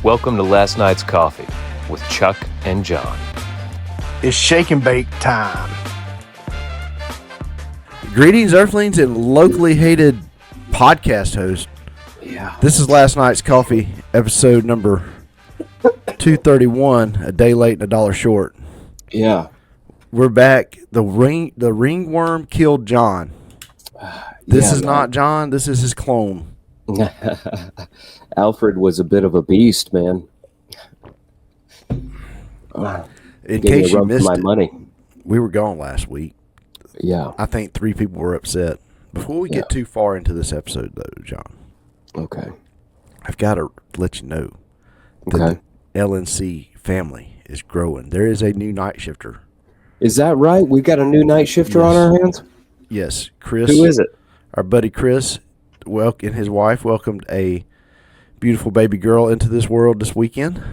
Welcome to Last Night's Coffee with Chuck and John. It's shake and bake time. Greetings, Earthlings and locally hated podcast host. Yeah. This is Last Night's Coffee, episode number 231, a day late and a dollar short. Yeah. We're back. The ringworm killed John. This is not John. This is his clone. Alfred was a bit of a beast, man. In case you missed my it, money. We were gone last week. Yeah. I think 3 people were upset. Before we get too far into this episode, though, John. Okay. I've got to let you know that the LNC family is growing. There is a new night shifter. Is that right? We got a new night shifter on our hands? Yes, Chris. Who is it? Our buddy Chris and his wife welcomed a beautiful baby girl into this world this weekend.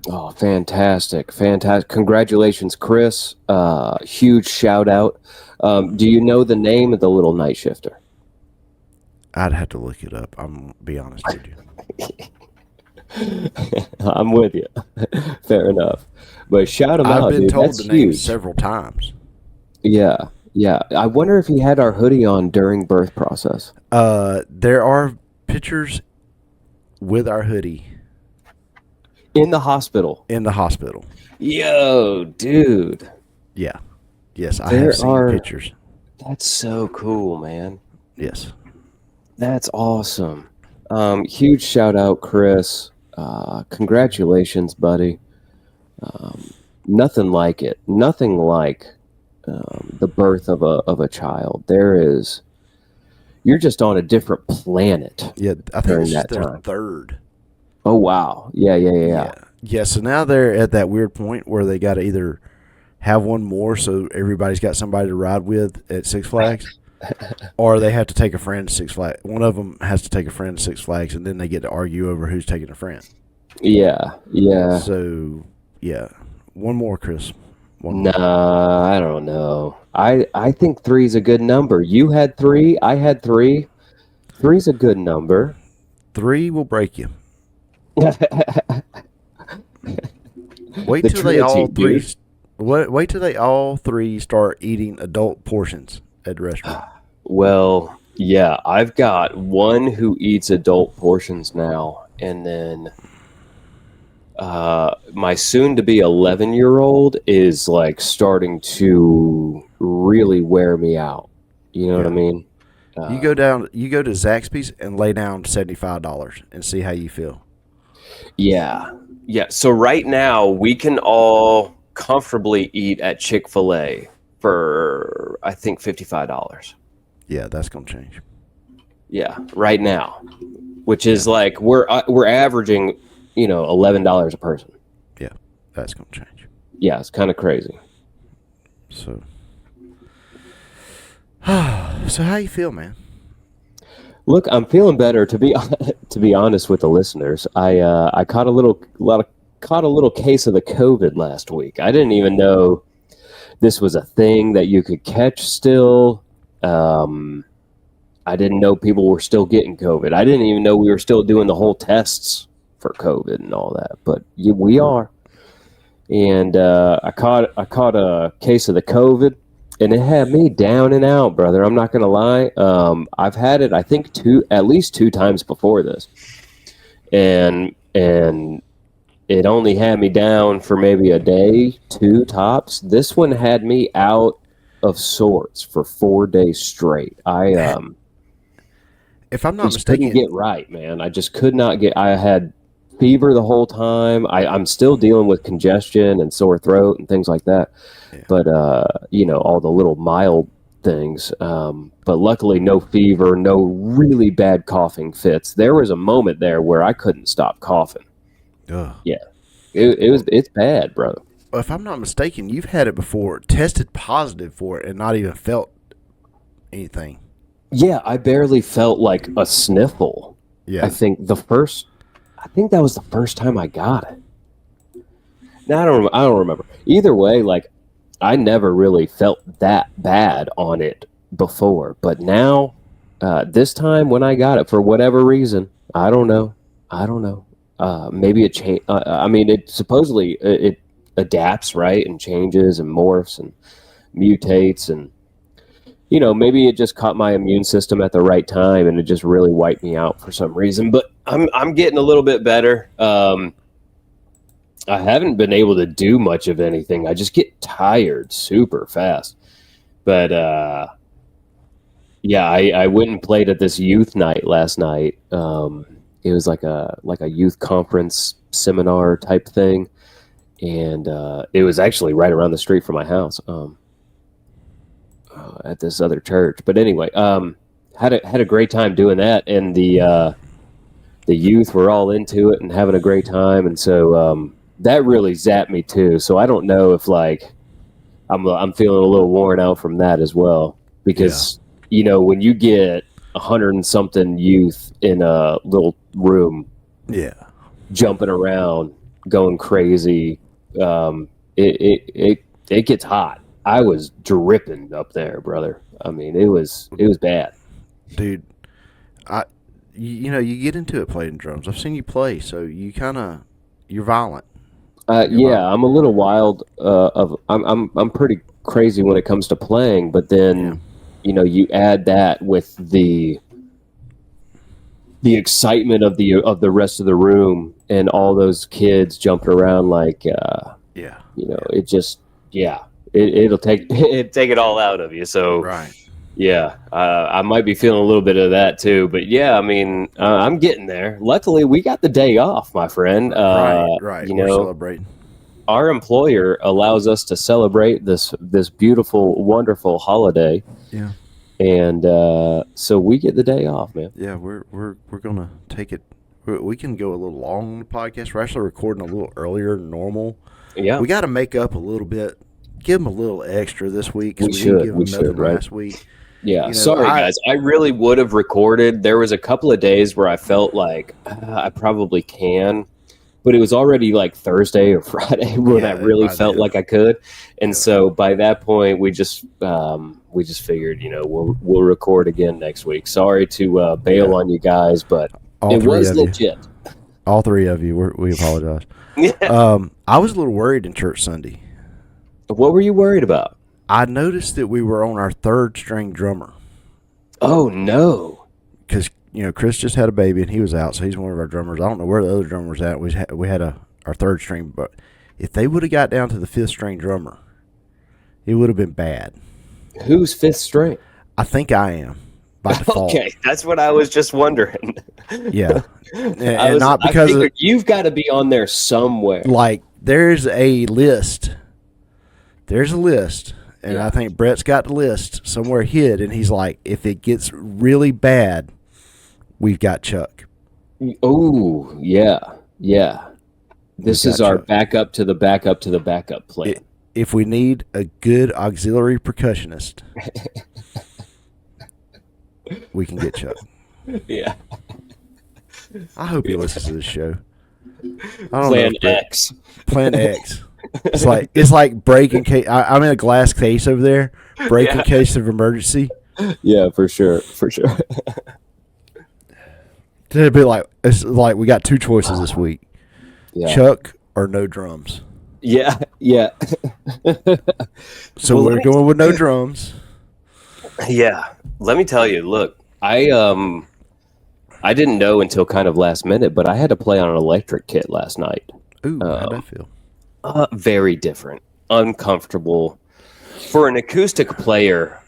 Oh, fantastic. Fantastic. Congratulations, Chris. Huge shout out. Do you know the name of the little night shifter? I'd have to look it up. I'm going to be honest with you. I'm with you. Fair enough. But shout him out, I've been dude. told That's the name huge. several times. Yeah. Yeah. I wonder if he had our hoodie on during birth process. There are pictures with our hoodie. In the hospital. Yo, dude. Yeah. Yes, I have seen pictures. That's so cool, man. Yes. That's awesome. Huge shout out, Chris. Congratulations, buddy. Nothing like it. Nothing like the birth of a child. You're just on a different planet. Yeah, I think during it's that their time. third. Oh, wow. Yeah. Yeah, so now they're at that weird point where they got to either have one more so everybody's got somebody to ride with at Six Flags, or they have to take a friend to Six Flags. One of them has to take a friend to Six Flags, and then they get to argue over who's taking a friend. Yeah. So, yeah. One more, Chris. One more. Nah, I don't know. I think 3's a good number. You had 3. I had 3. 3's a good number. 3 will break you. Wait till they all three start eating adult portions at the restaurant. Well, yeah, I've got one who eats adult portions now, and then my soon-to-be 11-year-old is like starting to really wear me out. You know what I mean? You go to Zaxby's and lay down $75 and see how you feel. Yeah. So right now we can all comfortably eat at Chick-fil-A for I think $55. Yeah, that's gonna change. Yeah, right now, which is like we're averaging, $11 a person. Yeah, that's gonna change. Yeah, it's kind of crazy. So how you feel, man? Look, I'm feeling better. To be honest with the listeners, I caught a little case of the COVID last week. I didn't even know this was a thing that you could catch still. I didn't know people were still getting COVID. I didn't even know we were still doing the whole tests for COVID and all that. But we are. And I caught a case of the COVID. And it had me down and out, brother. I'm not going to lie. I've had it, I think, at least 2 times before this. And it only had me down for maybe a day, 2 tops. This one had me out of sorts for 4 days straight. If I'm not mistaken, couldn't get right, man. I just could not get. I had fever the whole time. I'm still dealing with congestion and sore throat and things like that. Yeah. But all the little mild things. But luckily, no fever, no really bad coughing fits. There was a moment there where I couldn't stop coughing. Ugh. Yeah, it's bad, brother. Well, if I'm not mistaken, you've had it before, tested positive for it, and not even felt anything. Yeah, I barely felt like a sniffle. Yeah, I think that was the first time I got it. Now I don't remember. Either way, like I never really felt that bad on it before, but now this time when I got it, for whatever reason, I don't know. maybe it change. I mean, it supposedly it adapts, right, and changes and morphs and mutates, and maybe it just caught my immune system at the right time, and it just really wiped me out for some reason. But I'm getting a little bit better. I haven't been able to do much of anything. I just get tired super fast. But yeah, I went and played at this youth night last night. It was like a youth conference seminar type thing, and it was actually right around the street from my house at this other church. But anyway, had a great time doing that, and the youth were all into it and having a great time, and so that really zapped me too. So I don't know if I'm feeling a little worn out from that as well, because when you get 100 and something youth in a little room, jumping around, going crazy, it gets hot. I was dripping up there, brother. I mean, it was bad, dude. You get into it playing drums. I've seen you play, so you're violent. I'm a little wild. I'm pretty crazy when it comes to playing, but then you add that with the excitement of the rest of the room and all those kids jumping around it just it'll take it all out of you. So right. Yeah, I might be feeling a little bit of that too, but yeah, I mean, I'm getting there. Luckily, we got the day off, my friend. Right. We're celebrating. Our employer allows us to celebrate this beautiful, wonderful holiday. Yeah, and so we get the day off, man. Yeah, we're gonna take it. We can go a little long on the podcast. We're actually recording a little earlier than normal. Yeah, we got to make up a little bit. Give them a little extra this week. We should, right? Last week. Yeah, sorry guys. I really would have recorded. There was a couple of days where I felt like I probably can, but it was already like Thursday or Friday when I really felt like I could. And so by that point, we just figured, we'll record again next week. Sorry to bail on you guys, but it was legit. All three of you, we apologize. I was a little worried in church Sunday. What were you worried about? I noticed that we were on our third string drummer. Oh, no. Because, Chris just had a baby and he was out, so he's one of our drummers. I don't know where the other drummer was at. We had our third string, but if they would have got down to the fifth string drummer, it would have been bad. Who's fifth string? I think I am, by default. Okay, that's what I was just wondering. Yeah. And not because you've got to be on there somewhere. Like, there's a list. There's a list. And I think Brett's got the list somewhere hid, and he's like, if it gets really bad, we've got Chuck. Oh, yeah. This is our backup to the backup to the backup plan. If we need a good auxiliary percussionist, we can get Chuck. Yeah. I hope he listens to this show. Plan X. Plan X. It's like breaking case. I'm in a glass case over there. Breaking case of emergency. Yeah, for sure. It'd be it's like we got two choices this week: Chuck or no drums. Yeah. So we're going with no drums. Yeah, let me tell you. Look, I didn't know until kind of last minute, but I had to play on an electric kit last night. Ooh, how'd that feel? Very different, uncomfortable. For an acoustic player,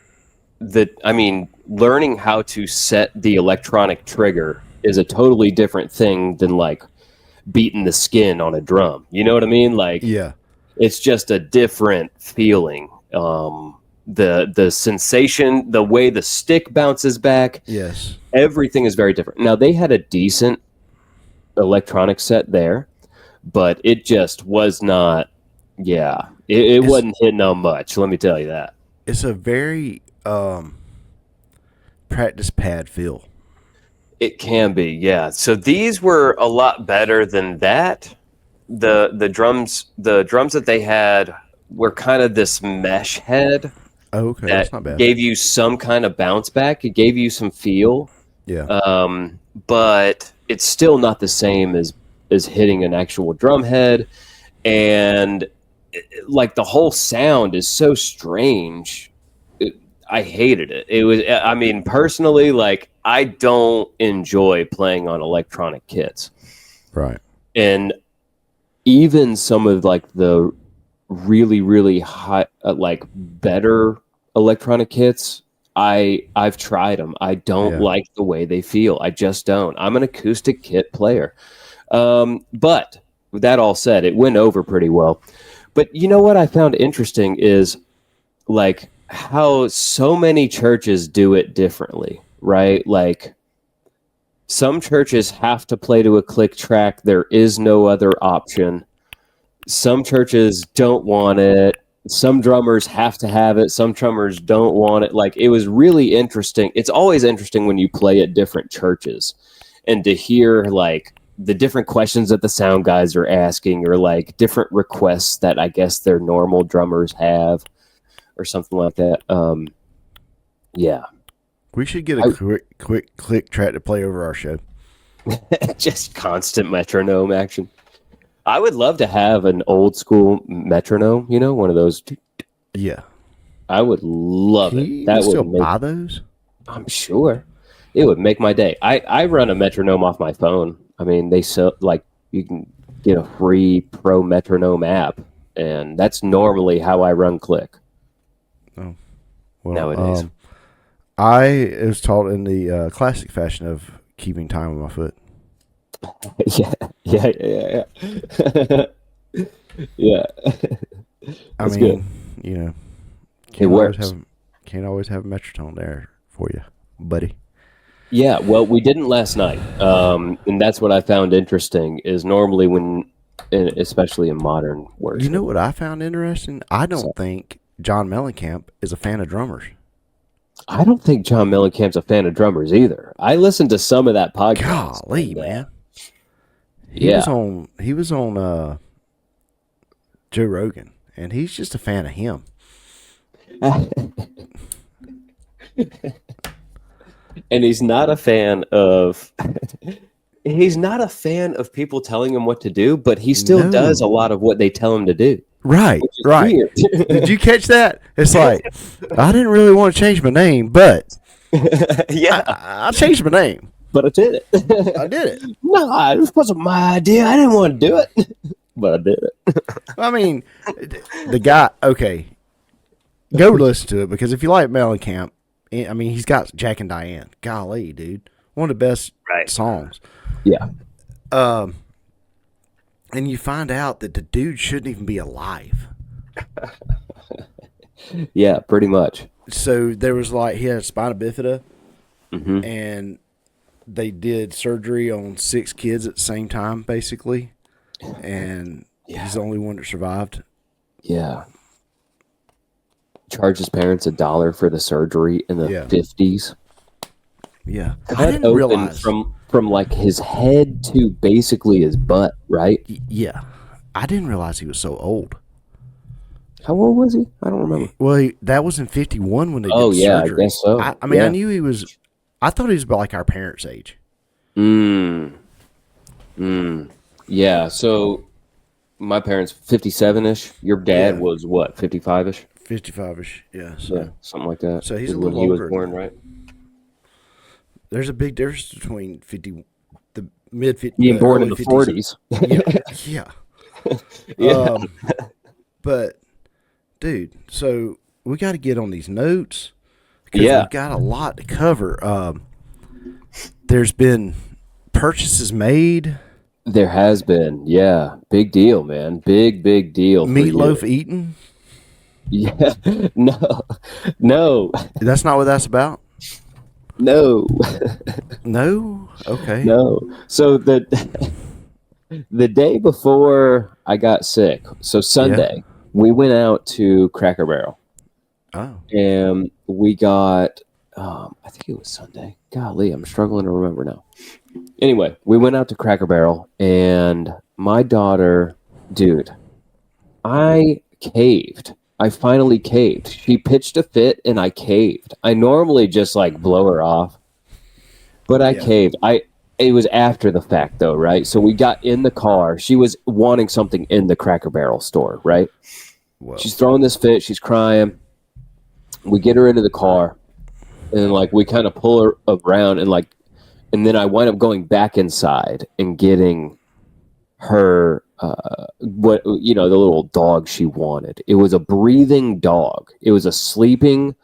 learning how to set the electronic trigger is a totally different thing than like beating the skin on a drum. You know what I mean? It's just a different feeling. The sensation, the way the stick bounces back. Yes. Everything is very different. Now, they had a decent electronic set there, but it just was not, it wasn't hitting on much, let me tell you that. It's a very practice pad feel. It can be, yeah. So these were a lot better than that. The drums that they had were kind of this mesh head. Oh, okay, that's not bad. Gave you some kind of bounce back. It gave you some feel. Yeah. But it's still not the same as as hitting an actual drum head, and like the whole sound is so strange. I hated it. It was, I mean, personally, like I don't enjoy playing on electronic kits. Right. And even some of like the really, really high, like better electronic kits, I've tried them. I don't like the way they feel. I just don't. I'm an acoustic kit player. But with that all said, it went over pretty well. But you know what I found interesting is like how so many churches do it differently, right? Like some churches have to play to a click track. There is no other option. Some churches don't want it. Some drummers have to have it. Some drummers don't want it. Like, it was really interesting. It's always interesting when you play at different churches and to hear like the different questions that the sound guys are asking, or like different requests that I guess their normal drummers have or something like that. Yeah. We should get a quick click track to play over our show. Just constant metronome action. I would love to have an old school metronome, you know, one of those. Yeah. I would love it. You That would still make, buy those? I'm sure. It would make my day. I run a metronome off my phone. I mean, they sell, like, you can get a free pro metronome app, and that's normally how I run click. Oh. Well, nowadays. I was taught in the classic fashion of keeping time with my foot. Yeah. Yeah. I That's mean, good. you know, It works. Can't always have a metronome there for you, buddy. Yeah, well, we didn't last night, and that's what I found interesting. Is normally when, especially in modern worship, You know what I found interesting? I don't think John Mellencamp is a fan of drummers. I don't think John Mellencamp's a fan of drummers either. I listened to some of that podcast. Golly, man. Yeah. He was on Joe Rogan, and he's just a fan of him. And he's not a fan of people telling him what to do, but he still does a lot of what they tell him to do. Right. Weird. Did you catch that? It's like, I didn't really want to change my name, but Yeah, I changed my name. but I did it. I did it. No, this wasn't my idea. I didn't want to do it, but I did it. I mean, the guy, okay, go listen to it, because if you like Mellencamp, I mean, he's got Jack and Diane. Golly, dude. One of the best songs. Yeah. And you find out that the dude shouldn't even be alive. Yeah, pretty much. So there was like, he had spina bifida, Mm-hmm. and they did surgery on 6 kids at the same time, basically. And he's the only one that survived. Yeah. Charged his parents $1 for the surgery in the 50s. Yeah. I Cut didn't open realize. from like his head to basically his butt, right? Yeah. I didn't realize he was so old. How old was he? I don't remember. Well, that was in 51 when they did Oh, the yeah, surgery. I guess so. I mean, Yeah. I knew he was, I thought he was about like our parents' age. Yeah, so my parents, 57-ish. Your dad was what, 55-ish? 55-ish, yeah. Yeah, something like that. So he's is a when little he was older born, now. right? There's a big difference between the mid 50s. Being born in the 40s. Yeah. Yeah. But, dude, so we got to get on these notes, because Yeah. we've got a lot to cover. There's been purchases made. There has been, yeah. Big deal, man. Big deal. for you. Meatloaf eaten. Yeah. No. That's not what that's about? No. No? Okay. No. So the day before I got sick, so Sunday, we went out to Cracker Barrel. Oh. And we got, I think it was Sunday. Golly, I'm struggling to remember now. Anyway, we went out to Cracker Barrel, and my daughter, dude, I caved. I finally caved. She pitched a fit, and I caved. I normally just like blow her off, but I caved. It was after the fact, though, right? So we got in the car. She was wanting something in the Cracker Barrel store, right? Well, She's throwing this fit. She's crying. We get her into the car, and like we kind of pull her around, and then I wind up going back inside and getting her the little dog she wanted. It was a breathing dog. It was a sleeping,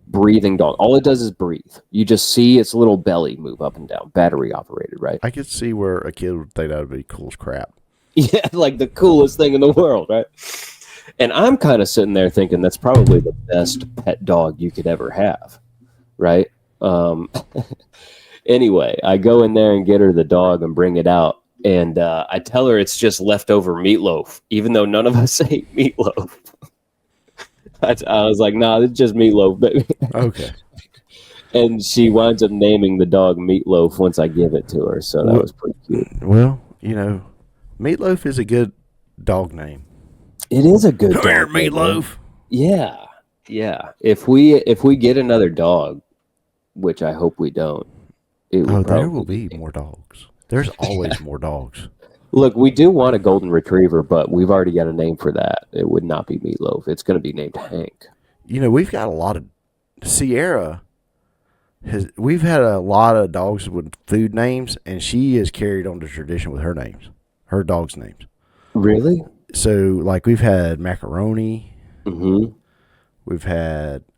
breathing dog. All it does is breathe. You just see its little belly move up and down, battery operated, right? I could see where a kid would think that would be cool as crap. Yeah, like the coolest thing in the world, right? And I'm kind of sitting there thinking that's probably the best pet dog you could ever have, right? Anyway, I go in there and get her the dog and bring it out. And I tell her it's just leftover meatloaf, even though none of us ate meatloaf. I was like, nah, it's just meatloaf, baby. Okay. And she winds up naming the dog Meatloaf once I give it to her. So that was pretty cute. Well, Meatloaf is a good dog name. It is a good Come dog here, name, Meatloaf. Yeah. Yeah. If we get another dog, which I hope we don't, There will be more dogs. There's always more dogs. Look, we do want a golden retriever, but we've already got a name for that. It would not be Meatloaf. It's going to be named Hank. We've got a lot of Sierra. We've had a lot of dogs with food names, and she has carried on the tradition with her dogs' names. Really? So, like, we've had Macaroni. Mm-hmm.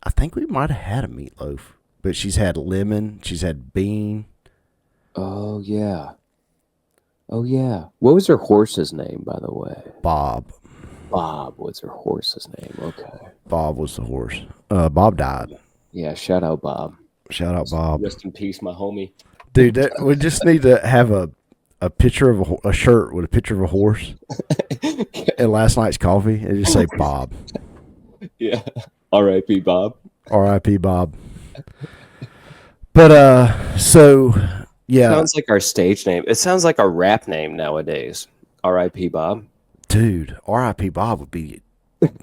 I think we might have had a Meatloaf, but she's had Lemon. She's had Bean. Oh, yeah. What was her horse's name, by the way? Bob. Bob was her horse's name. Okay. Bob was the horse. Bob died. Yeah, shout out Bob. Shout out Bob. Rest in peace, my homie. Dude, we just need to have a picture of a shirt with a picture of a horse and last night's coffee and just say Bob. Yeah. R.I.P. Bob. R.I.P. Bob. But, so, yeah. Sounds like our stage name. It sounds like our rap name nowadays. R.I.P. Bob. Dude, R.I.P. Bob would be,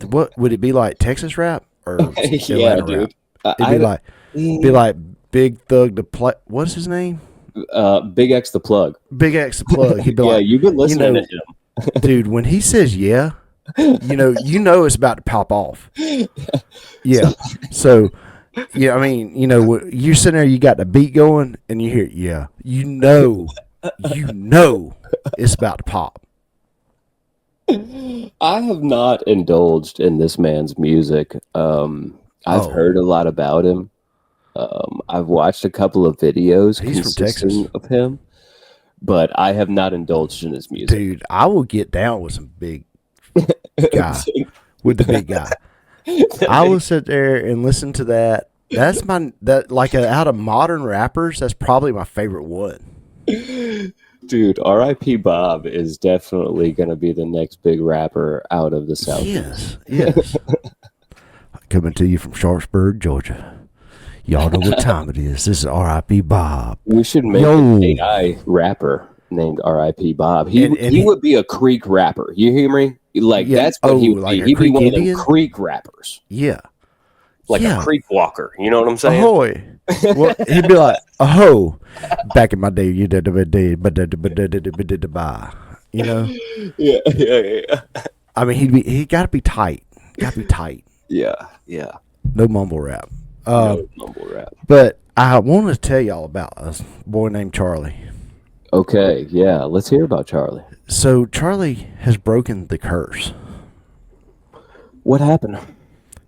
what would it be like, Texas rap or Yeah, Atlanta dude. rap? It'd be like Big Thug the Plug. What's his name? Big X the Plug. Big X the Plug. He'd be Yeah, like, you've been listening to him. dude, when he says yeah, you know it's about to pop off. Yeah. So, yeah, I mean, you're sitting there, you got the beat going, and you hear, yeah, you know it's about to pop. I have not indulged in this man's music. I've heard a lot about him. I've watched a couple of videos He's from Texas. of him, but I have not indulged in his music. Dude, I will get down with some big guy, with the big guy. I will sit there and listen to that. That's out of modern rappers, that's probably my favorite one. Dude, R.I.P. Bob is definitely going to be the next big rapper out of the South. Yes. Coming to you from Sharpsburg, Georgia. Y'all know what time it is. This is R.I.P. Bob. We should make an AI rapper named R.I.P. Bob. He would be a Creek rapper. You hear me? That's what he would be. He'd be one of them Creek rappers. Yeah. A creek walker. You know what I'm saying? Ahoy. Well, he'd be like, aho. Back in my day, you did Yeah. I mean, he got to be tight. Yeah. No mumble rap. No mumble rap. But I want to tell y'all about a boy named Charlie. Okay, yeah. Let's hear about Charlie. So Charlie has broken the curse. What happened?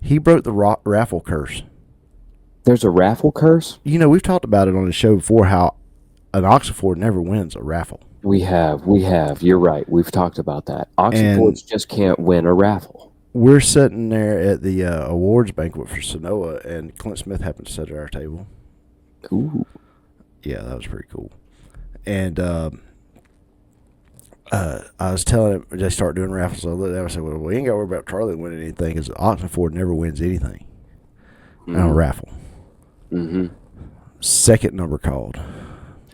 He broke the raffle curse. There's a raffle curse? We've talked about it on the show before, how an Oxford never wins a raffle. We have. You're right. We've talked about that. Oxfords just can't win a raffle. We're sitting there at the awards banquet for Sonoa, and Clint Smith happened to sit at our table. Ooh. Yeah, that was pretty cool. And I was telling him, they start doing raffles. So I looked at him and I said, well, we ain't got to worry about Charlie winning anything, because Oxford never wins anything on a raffle. Mm-hmm. Second number called.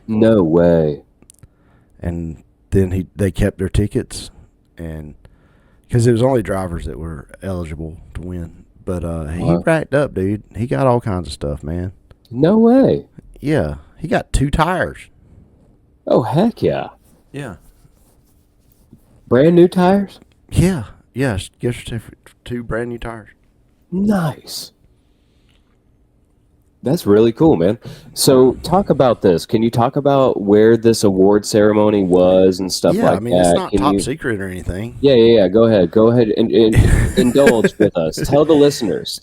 No way. And then they kept their tickets, and because it was only drivers that were eligible to win. But he racked up, dude. He got all kinds of stuff, man. No way. Yeah, he got 2 tires. Oh, heck yeah. Yeah. Brand new tires? Yeah. Yes. Gift certificate for 2 brand new tires. Nice. That's really cool, man. So talk about this. Can you talk about where this award ceremony was and stuff Yeah, like I mean, that? it's not Can top you... secret or anything. Yeah. Go ahead and indulge with us. Tell the listeners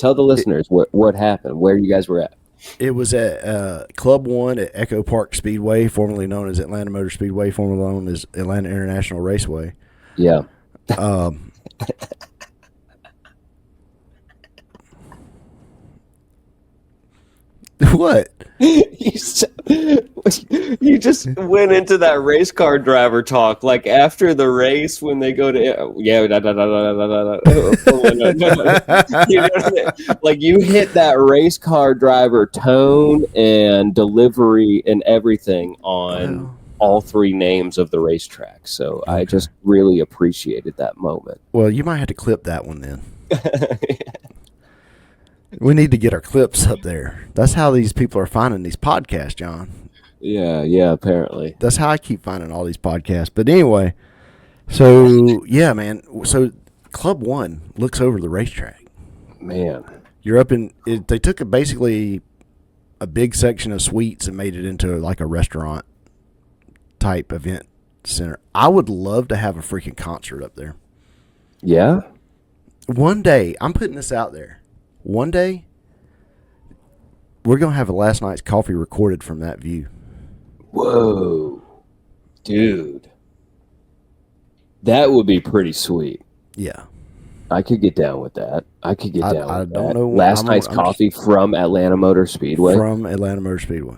what happened, where you guys were at. It was at Club 1 at Echo Park Speedway, formerly known as Atlanta Motor Speedway, formerly known as Atlanta International Raceway. Yeah. What? You just went into that race car driver talk, like after the race when they go to You know what I mean? Like you hit that race car driver tone and delivery and everything on all 3 names of the racetrack. So okay. I just really appreciated that moment. Well, you might have to clip that one then. We need to get our clips up there. That's how these people are finding these podcasts, John. Yeah, apparently. That's how I keep finding all these podcasts. But anyway, so, yeah, man. So Club 1 looks over the racetrack. Man. You're up in – they took basically a big section of suites and made it into like a restaurant type event center. I would love to have a freaking concert up there. Yeah? One day, I'm putting this out there. One day, we're going to have a last night's coffee recorded from that view. Whoa. Dude. That would be pretty sweet. Yeah. I could get down with that. I don't know. Last night's coffee from Atlanta Motor Speedway? From Atlanta Motor Speedway.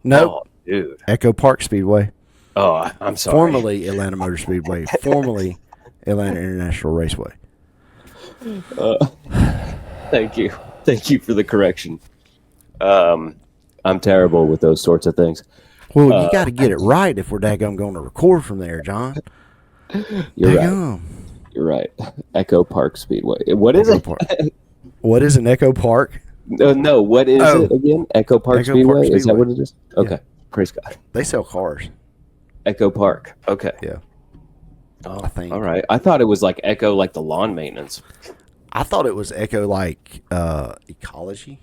Nope. Oh, dude. Echo Park Speedway. Oh, I'm sorry. Formerly Atlanta Motor Speedway. Formerly Atlanta International Raceway. Thank you for the correction. I'm terrible with those sorts of things. Well, you got to get it right if we're daggum going to record from there, John. You're right. You're right. Echo Park Speedway. What is it? What is an Echo Park? No. What is it again? Echo Park Speedway? Is that what it is? Okay. Yeah. Praise God. They sell cars. Echo Park. Okay. Yeah. Oh, I think. All right. I thought it was like Echo, like the lawn maintenance. I thought it was Echo, like ecology.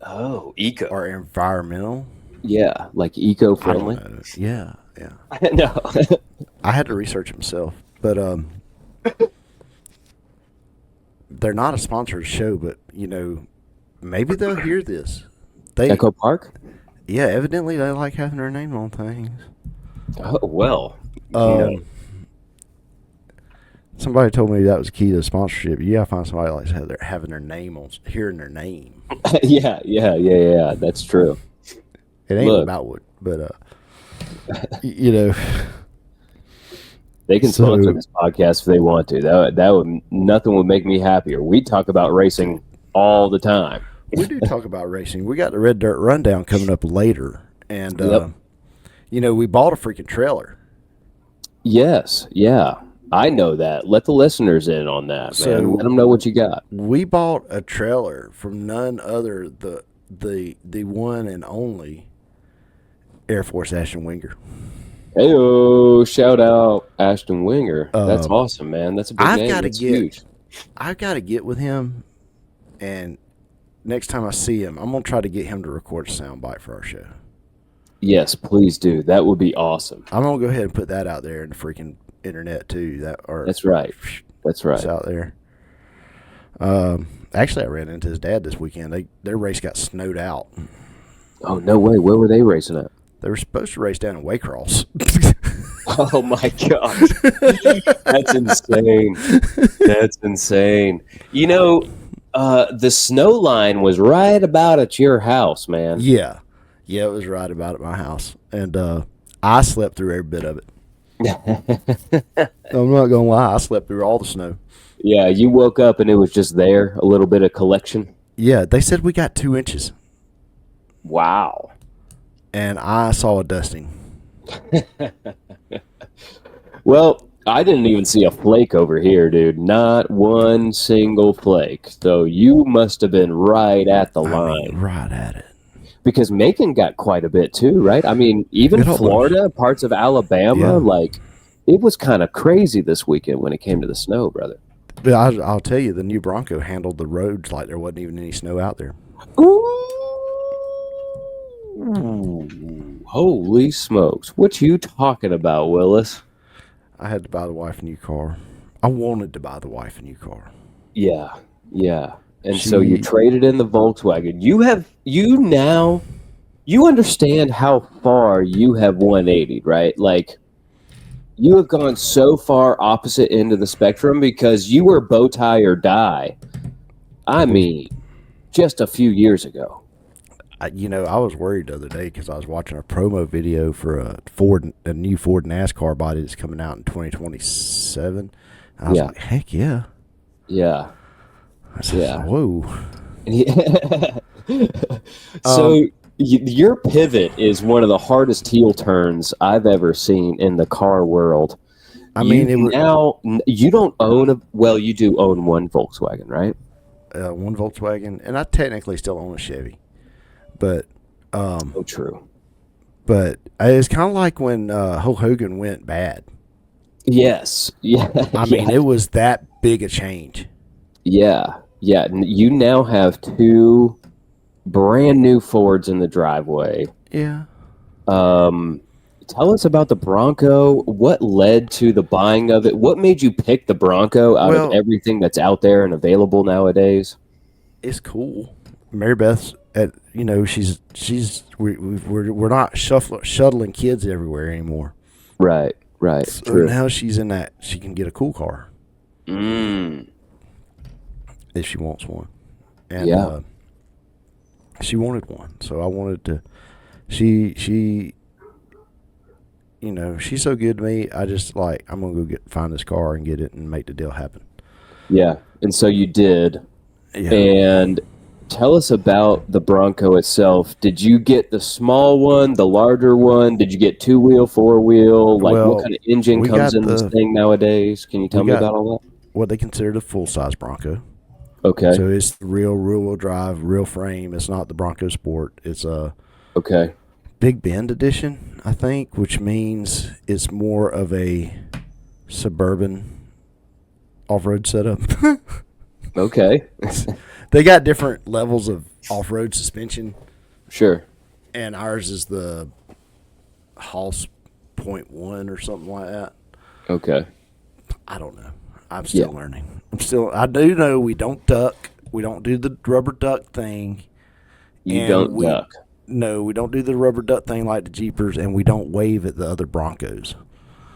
Oh, eco or environmental. Yeah, like eco-friendly. Yeah. No. I had to research it myself, but they're not a sponsored show. But maybe they'll hear this. Echo Park. Yeah, evidently they like having their name on things. Oh well. Somebody told me that was key to sponsorship. You gotta find somebody like having their name on, hearing their name. Yeah. That's true. It ain't about what, but they can sponsor this podcast if they want to. That would nothing would make me happier. We talk about racing all the time. We do talk about racing. We got the Red Dirt Rundown coming up later, and we bought a freaking trailer. Yes, yeah. I know that. Let the listeners in on that, man. Let them know what you got. We bought a trailer from none other the one and only Air Force Ashton Winger. Heyo, shout out Ashton Winger. That's awesome, man. That's a big name. That's huge. I've got to get with him, and next time I see him, I'm gonna try to get him to record a soundbite for our show. Yes, please do. That would be awesome. I'm gonna go ahead and put that out there in the freaking internet too. That's right. That's right. It's out there. Actually, I ran into his dad this weekend. Their race got snowed out. Oh no way! Where were they racing at? They were supposed to race down in Waycross. Oh my gosh, that's insane! That's insane. The snow line was right about at your house, man. Yeah, it was right about at my house, and I slept through every bit of it. I'm not gonna lie, I slept through all the snow. Yeah, you woke up and it was just there, a little bit of collection. Yeah, they said we got 2 inches. Wow. And I saw a dusting. Well, I didn't even see a flake over here, dude. Not one single flake. So you must have been right at the line. Right at it. because Macon got quite a bit too, right? I mean, even Florida, parts of Alabama, like it was kind of crazy this weekend when it came to the snow, brother. But I'll tell you, the new Bronco handled the roads like there wasn't even any snow out there. Ooh, holy smokes. What you talking about, Willis? I had to buy the wife a new car. I wanted to buy the wife a new car. Yeah. And so you traded in the Volkswagen. You understand how far you have 180'd, right? Like, you have gone so far opposite end of the spectrum because you were bow tie or die. I mean, just a few years ago. I was worried the other day because I was watching a promo video for a new Ford NASCAR body that's coming out in 2027. I was like, heck yeah. Yeah. I said, whoa. So your pivot is one of the hardest heel turns I've ever seen in the car world. I mean, you don't own you do own one Volkswagen, right? One Volkswagen, and I technically still own a Chevy. But true. But it's kind of like when Hulk Hogan went bad. Yes. Yeah. I mean, it was that big a change. Yeah. You now have two brand new Fords in the driveway. Yeah. Tell us about the Bronco. What led to the buying of it? What made you pick the Bronco out of everything that's out there and available nowadays? It's cool. Mary Beth's we're not shuttling kids everywhere anymore. Right. So true. now she's in that she can get a cool car. If she wants one. And she wanted one. So I wanted to she's so good to me. I just I'm gonna go find this car and get it and make the deal happen. Yeah. And so you did. Yeah. And tell us about the Bronco itself. Did you get the small one, the larger one? Did you get 2-wheel, 4-wheel? What kind of engine comes in this thing nowadays? Can you tell me about all that? What they consider the full-size Bronco. Okay. So it's the rear-wheel drive, real frame. It's not the Bronco Sport. It's a Big Bend edition, I think, which means it's more of a suburban off-road setup. Okay. They got different levels of off-road suspension. Sure. And ours is the Haas .1 or something like that. Okay. I don't know. I'm still learning. I do know we don't duck. We don't do the rubber duck thing. You don't duck. No, we don't do the rubber duck thing like the Jeepers, and we don't wave at the other Broncos.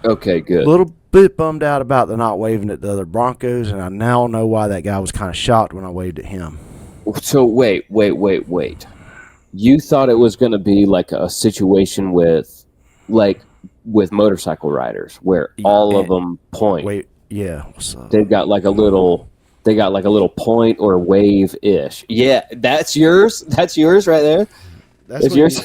Okay, good. A little bit bummed out about the not waving at the other Broncos, and I now know why that guy was kind of shocked when I waved at him. So wait. You thought it was going to be like a situation with motorcycle riders where all of them point. Wait, yeah. What's up? They've got like a little point or wave ish. Yeah, that's yours. That's yours right there. That's yours.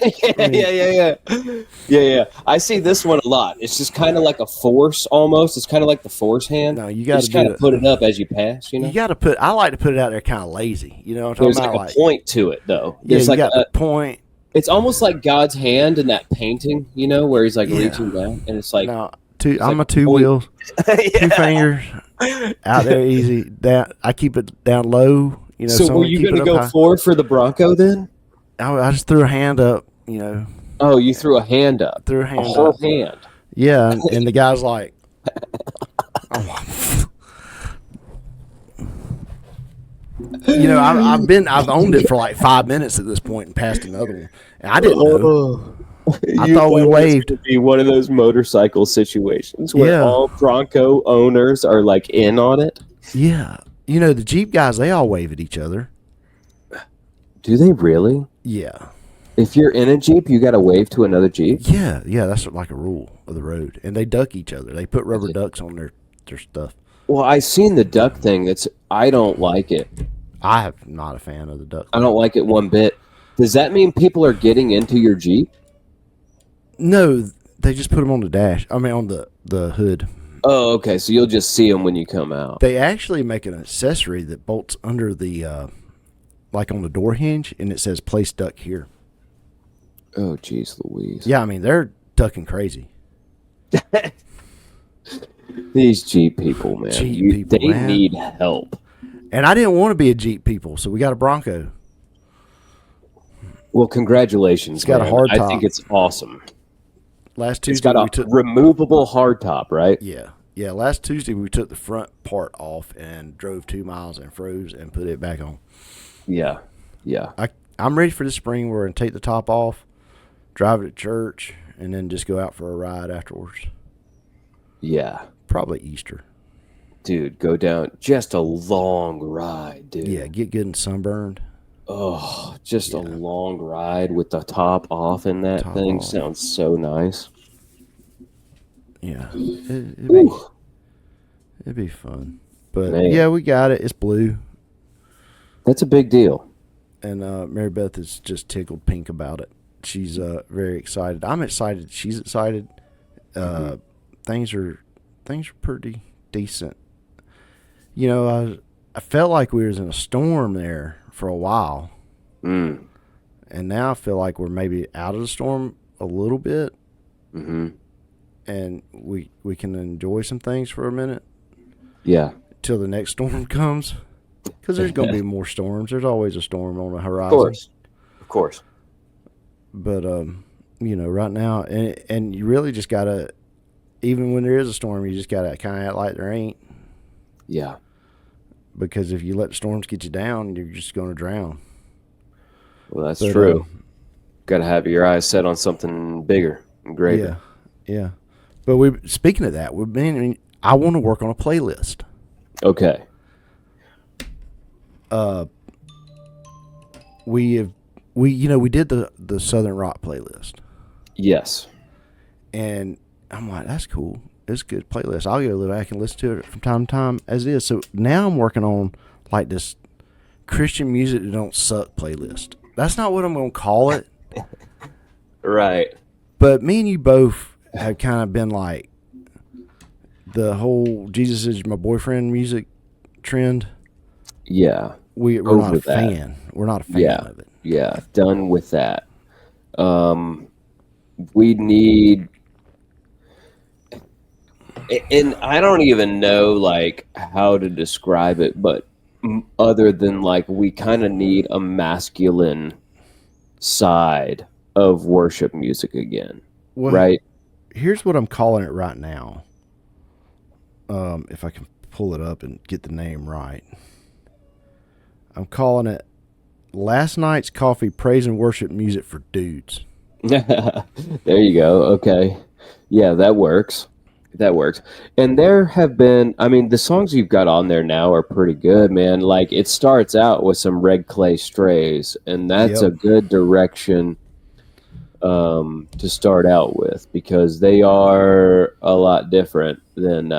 Yeah. I see this one a lot. It's just kind of like a force almost. It's kind of like the force hand. No, you got to kind of put it up as you pass. You know, you got to put. I like to put it out there kind of lazy. You know what I'm There's talking about? There's a point to it though. Yeah, There's you got the point. It's almost like God's hand in that painting, you know, where he's like reaching down, and it's like. No, I'm a 2 wheels, 2 fingers, out there easy. Down, I keep it down low. You know. So were you going to go forward for the Bronco then? I just threw a hand up. You know. Oh, you threw a hand up. Threw a hand up. A whole up. hand. Yeah, and the guy's like, you know, I've owned it for like 5 minutes at this point and passed another one. And I didn't know. I thought we waved. To be one of those motorcycle situations where all Bronco owners are like in on it. Yeah, you know the Jeep guys, they all wave at each other. Do they really? Yeah. If you're in a Jeep, you got to wave to another Jeep? Yeah, that's like a rule of the road. And they duck each other. They put rubber ducks on their stuff. Well, I've seen the duck thing. I don't like it. I'm not a fan of the duck. I don't like it one bit. Does that mean people are getting into your Jeep? No, they just put them on the dash. I mean, on the hood. Oh, okay. So you'll just see them when you come out. They actually make an accessory that bolts under the, like on the door hinge, and it says "Place duck here." Oh, jeez Louise. Yeah, I mean, they're ducking crazy. These Jeep people, man. Jeep people, they man. need help. And I didn't want to be a Jeep people, so we got a Bronco. Well, congratulations. It's got man. a hard I top. think it's awesome. Last Tuesday, It's got a removable hard top, right? Yeah. Yeah, last Tuesday we took the front part off and drove 2 miles and froze and put it back on. Yeah. Yeah. I'm ready for this spring. We're going to take the top off, drive it to church, and then just go out for a ride afterwards. Yeah. Probably Easter. Dude, go down. Just a long ride, dude. Yeah, get good and sunburned. Oh, just a long ride with the top off and that Top thing off. sounds so nice. Yeah. It'd be fun. But, Man. yeah, we got it. It's blue. That's a big deal. And Mary Beth is just tickled pink about it. She's very excited. I'm excited. She's excited. Things are pretty decent. You know, I felt like we was in a storm there for a while. Mm. And now I feel like we're maybe out of the storm a little bit. Mm-hmm. And we can enjoy some things for a minute. Yeah. Till the next storm comes. Because there's going to be more storms. There's always a storm on the horizon. Of course. But, you know, right now, and you really just got to, even when there is a storm, you just got to kind of act like there ain't. Yeah. Because if you let the storms get you down, you're just going to drown. Well, that's true. Got to have your eyes set on something bigger and greater. Yeah. But speaking of that, I want to work on a playlist. Okay. We did the Southern Rock playlist. Yes. And I'm like, that's cool. It's a good playlist. I'll go back and listen to it from time to time as it is. So now I'm working on like this Christian music that don't suck playlist. That's not what I'm going to call it. Right. But me and you both have kind of been like the whole Jesus is my boyfriend music trend. Yeah. We're not a fan. We're not a fan of it. Yeah. Done with that. We need, and I don't even know like how to describe it, but other than like we kind of need a masculine side of worship music again. Well, right? Here's what I'm calling it right now. If I can pull it up and get the name right. I'm calling it Last Night's Coffee Praise and Worship Music for Dudes. There you go. Okay. Yeah, that works. And there have been, I mean, the songs you've got on there now are pretty good, man. Like, it starts out with some Red Clay Strays, and that's a good direction to start out with, because they are a lot different than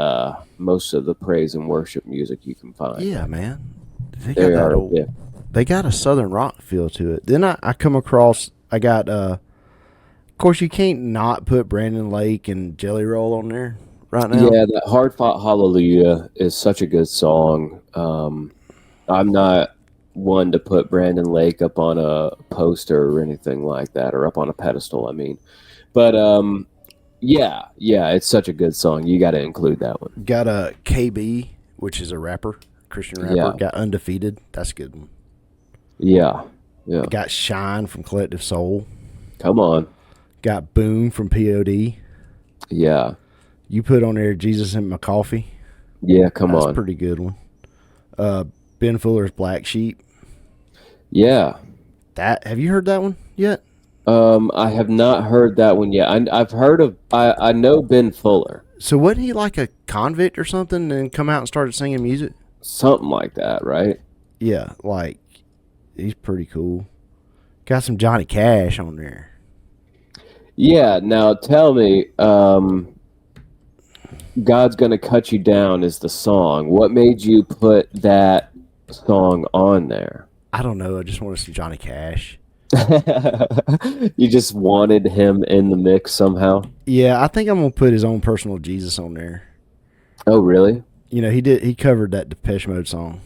most of the praise and worship music you can find. Yeah, man. They got a Southern rock feel to it. Then I come across, of course, you can't not put Brandon Lake and Jelly Roll on there right now. Yeah, that Hard Fought Hallelujah is such a good song. I'm not one to put Brandon Lake up on a poster or anything like that, or up on a pedestal, I mean. But, yeah, it's such a good song. You got to include that one. Got a KB, which is a rapper, Christian rapper. Yeah. Got Undefeated. That's a good one. Yeah. Got Shine from Collective Soul. Come on. Got Boom from POD. Yeah. You put on there Jesus in My Coffee. Yeah, come on. That's a pretty good one. Ben Fuller's Black Sheep. Yeah. Have you heard that one yet? I have not heard that one yet. I've heard of, I know Ben Fuller. So wasn't he like a convict or something and come out and started singing music? Something like that, right? Yeah, like, he's pretty cool. Got some Johnny Cash on there. Yeah, now tell me, God's Gonna Cut You Down is the song. What made you put that song on there? I don't know. I just wanted some Johnny Cash. You just wanted him in the mix somehow? Yeah, I think I'm going to put his own personal Jesus on there. Oh, really? You know, he covered that Depeche Mode song.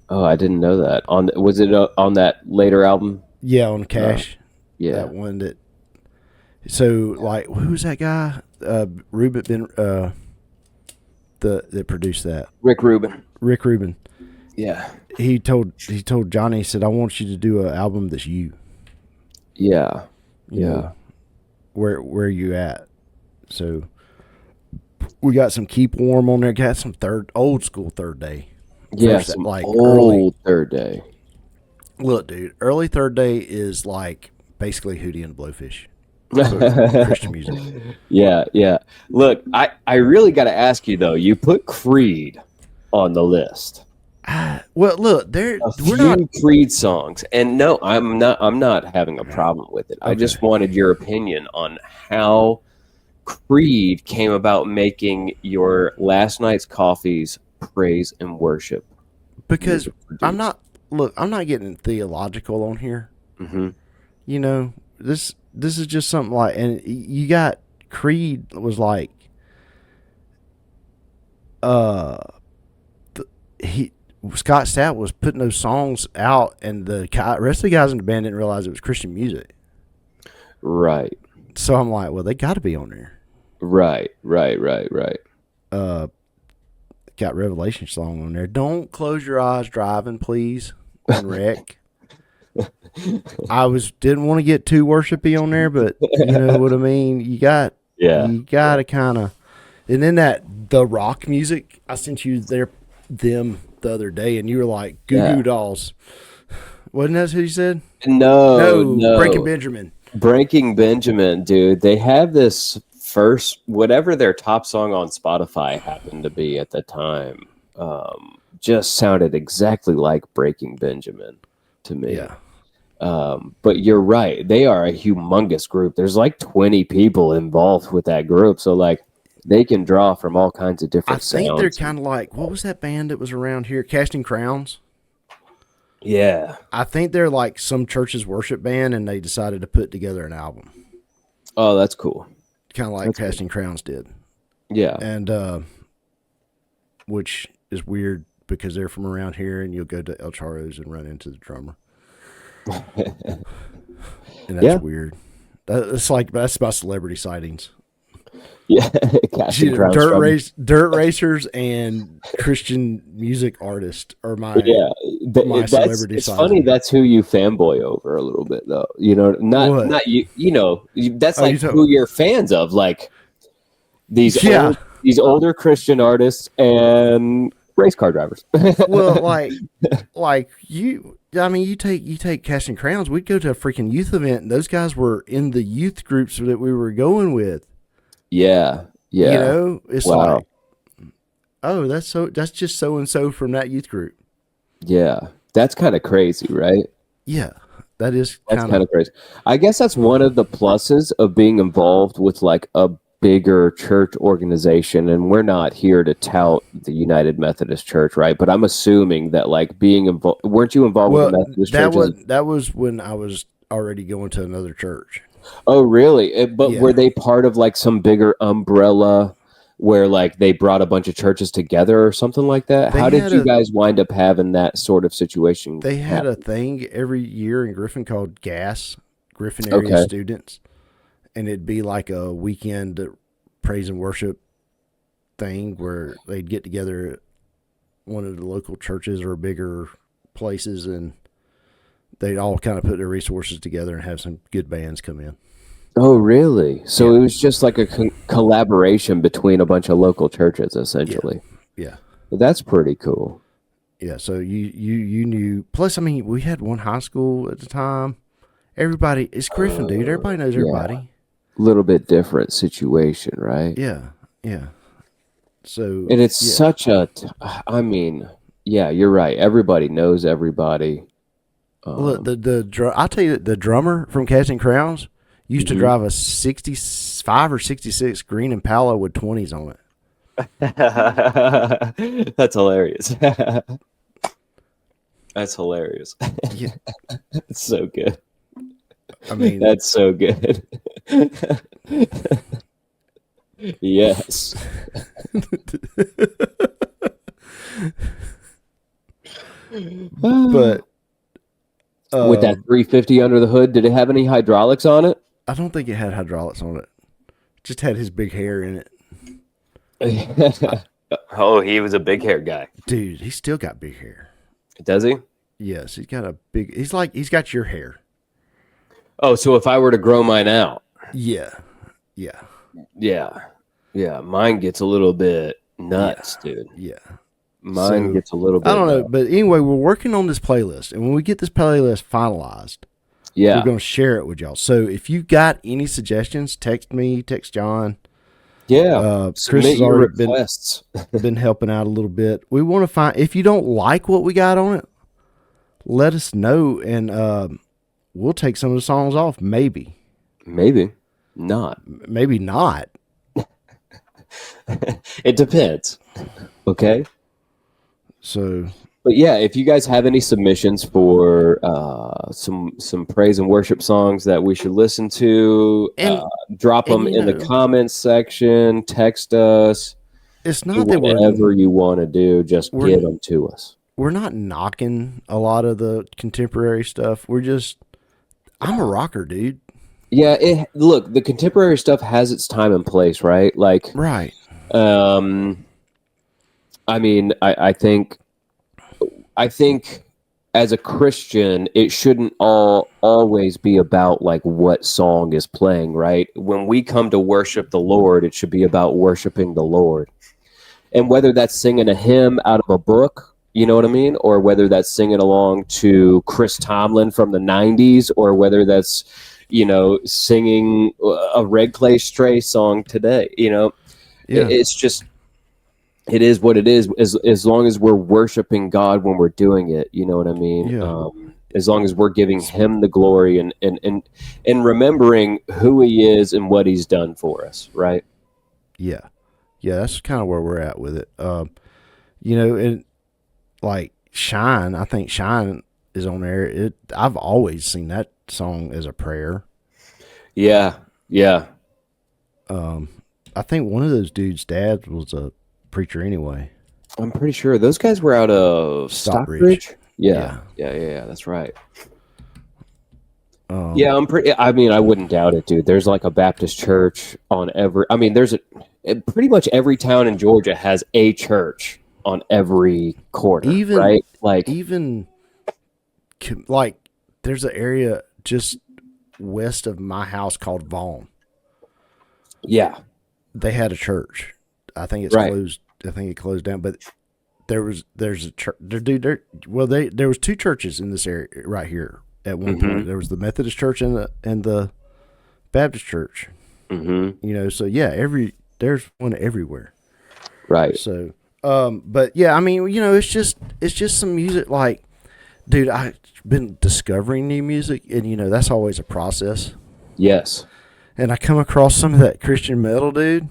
Oh, I didn't know that. Was it on that later album? Yeah, on Cash. Yeah. That one that So like, who's that guy? Ruben that produced that. Rick Rubin. Rick Rubin. Yeah. He told Johnny, he said, I want you to do an album that's you. Yeah. You know, where you at? So we got some Keep Warm on there. Got some old school Third Day. Yeah, First, some like old Third Day. Look, dude, early Third Day is like basically Hootie and the Blowfish. Christian music. Yeah, yeah. Look, I really got to ask you though. You put Creed on the list. Well, look, we're not Creed songs, and no, I'm not having a problem with it. Okay. I just wanted your opinion on how Creed came about making your Last Night's Coffee's praise and worship. Because I'm not getting theological on here. Mm-hmm. You know, this is just something like, and you got Creed was like, Scott Stapp was putting those songs out, and the rest of the guys in the band didn't realize it was Christian music. Right. So I'm like, well, they got to be on there. Right. Got Revelation song on there. Don't close your eyes driving, please. On Wreck. I didn't want to get too worshipy on there, but you know what I mean. You got to kind of, and then the rock music. I sent you them the other day, and you were like Goo Goo Dolls. Wasn't that who you said? No. Breaking Benjamin, dude. They have this first, whatever their top song on Spotify happened to be at the time, just sounded exactly like Breaking Benjamin to me. Yeah. But you're right. They are a humongous group. There's like 20 people involved with that group. So like they can draw from all kinds of different sounds. I think they're kind of like, what was that band that was around here? Casting Crowns. Yeah. I think they're like some church's worship band, and they decided to put together an album. Oh, that's cool. Kind of like Casting Crowns did. Yeah. And, which is weird because they're from around here, and you'll go to El Charro's and run into the drummer. And that's weird. That's my celebrity sightings. Yeah, dirt racers and Christian music artists are my celebrity sightings. It's funny that's who you fanboy over a little bit though. You know, not you. You know, that's like who you're fans of, like these older Christian artists and race car drivers. Well, like you. I mean, you take Casting Crowns. We'd go to a freaking youth event, and those guys were in the youth groups that we were going with. Yeah. You know, it's like, oh, that's just so and so from that youth group. Yeah, that's kind of crazy, right? Yeah, that's kind of crazy. I guess that's one of the pluses of being involved with like a bigger church organization, and we're not here to tout the United Methodist Church, right? But I'm assuming that like being involved, weren't you involved with the Methodist Church? That was when I was already going to another church. Oh, really? Were they part of like some bigger umbrella where like they brought a bunch of churches together or something like that? How did you guys wind up having that sort of situation? They had a thing every year in Griffin called GAS, Griffin Area Students. And it'd be like a weekend praise and worship thing where they'd get together at one of the local churches or bigger places, and they'd all kind of put their resources together and have some good bands come in. Oh, really? So it was just like a collaboration between a bunch of local churches, essentially. Yeah. Well, that's pretty cool. Yeah, so you knew. Plus, I mean, we had one high school at the time. Everybody, it's Griffin, dude. Everybody knows everybody. Little bit different situation, right? Yeah. So, and it's such a, I mean, yeah, you're right. Everybody knows everybody. Look, I'll tell you, the drummer from Casting Crowns used to drive a 65 or 66 green Impala with 20s on it. That's hilarious. That's hilarious. Yeah. It's so good. I mean, that's so good. Yes. But with that 350 under the hood, did it have any hydraulics on it? I don't think it had hydraulics on it. Just had his big hair in it. Oh, he was a big hair guy. Dude, he's still got big hair. Does he? Yes, he's got a big. He's got your hair. Oh, so if I were to grow mine out. Yeah. Mine gets a little bit nuts, dude. Yeah. Mine gets a little bit. I don't know, but anyway, we're working on this playlist, and when we get this playlist finalized, we're going to share it with y'all. So if you got any suggestions, text me, text John. Yeah, Chris has already been helping out a little bit. We want to find, if you don't like what we got on it, let us know, and we'll take some of the songs off. Maybe not. It depends. Okay. So, but yeah, if you guys have any submissions for some praise and worship songs that we should listen to, drop them in the comments section. Text us. It's not that whatever you want to do, just get them to us. We're not knocking a lot of the contemporary stuff. I'm a rocker, dude. Yeah, look, the contemporary stuff has its time and place, right? Like, right. I mean, I think as a Christian, it shouldn't always be about like what song is playing, right? When we come to worship the Lord, it should be about worshiping the Lord. And whether that's singing a hymn out of a book, you know what I mean? Or whether that's singing along to Chris Tomlin from the 90s, or whether that's, singing a Red Clay Stray song today, it's just, it is what it is, as long as we're worshiping God when we're doing it, you know what I mean? Yeah. As long as we're giving him the glory and remembering who he is and what he's done for us, right? Yeah. Yeah, that's kind of where we're at with it. And like Shine, I think Shine is on there. I've always seen that song as a prayer. Yeah. I think one of those dudes' dad was a preacher anyway. I'm pretty sure those guys were out of Stockbridge. Yeah, that's right. I wouldn't doubt it, dude. There's like a Baptist church on pretty much every town in Georgia has a church on every corner, right? There's an area just west of my house called Vaughn. Yeah. They had a church. I think it's closed. I think it closed down, but there's a church. There was two churches in this area right here at one point. There was the Methodist church and the Baptist church. Mm-hmm. So yeah, there's one everywhere. Right. So, but yeah, I mean, it's just some music. Like, dude, I've been discovering new music, and that's always a process. Yes. And I come across some of that Christian metal, dude.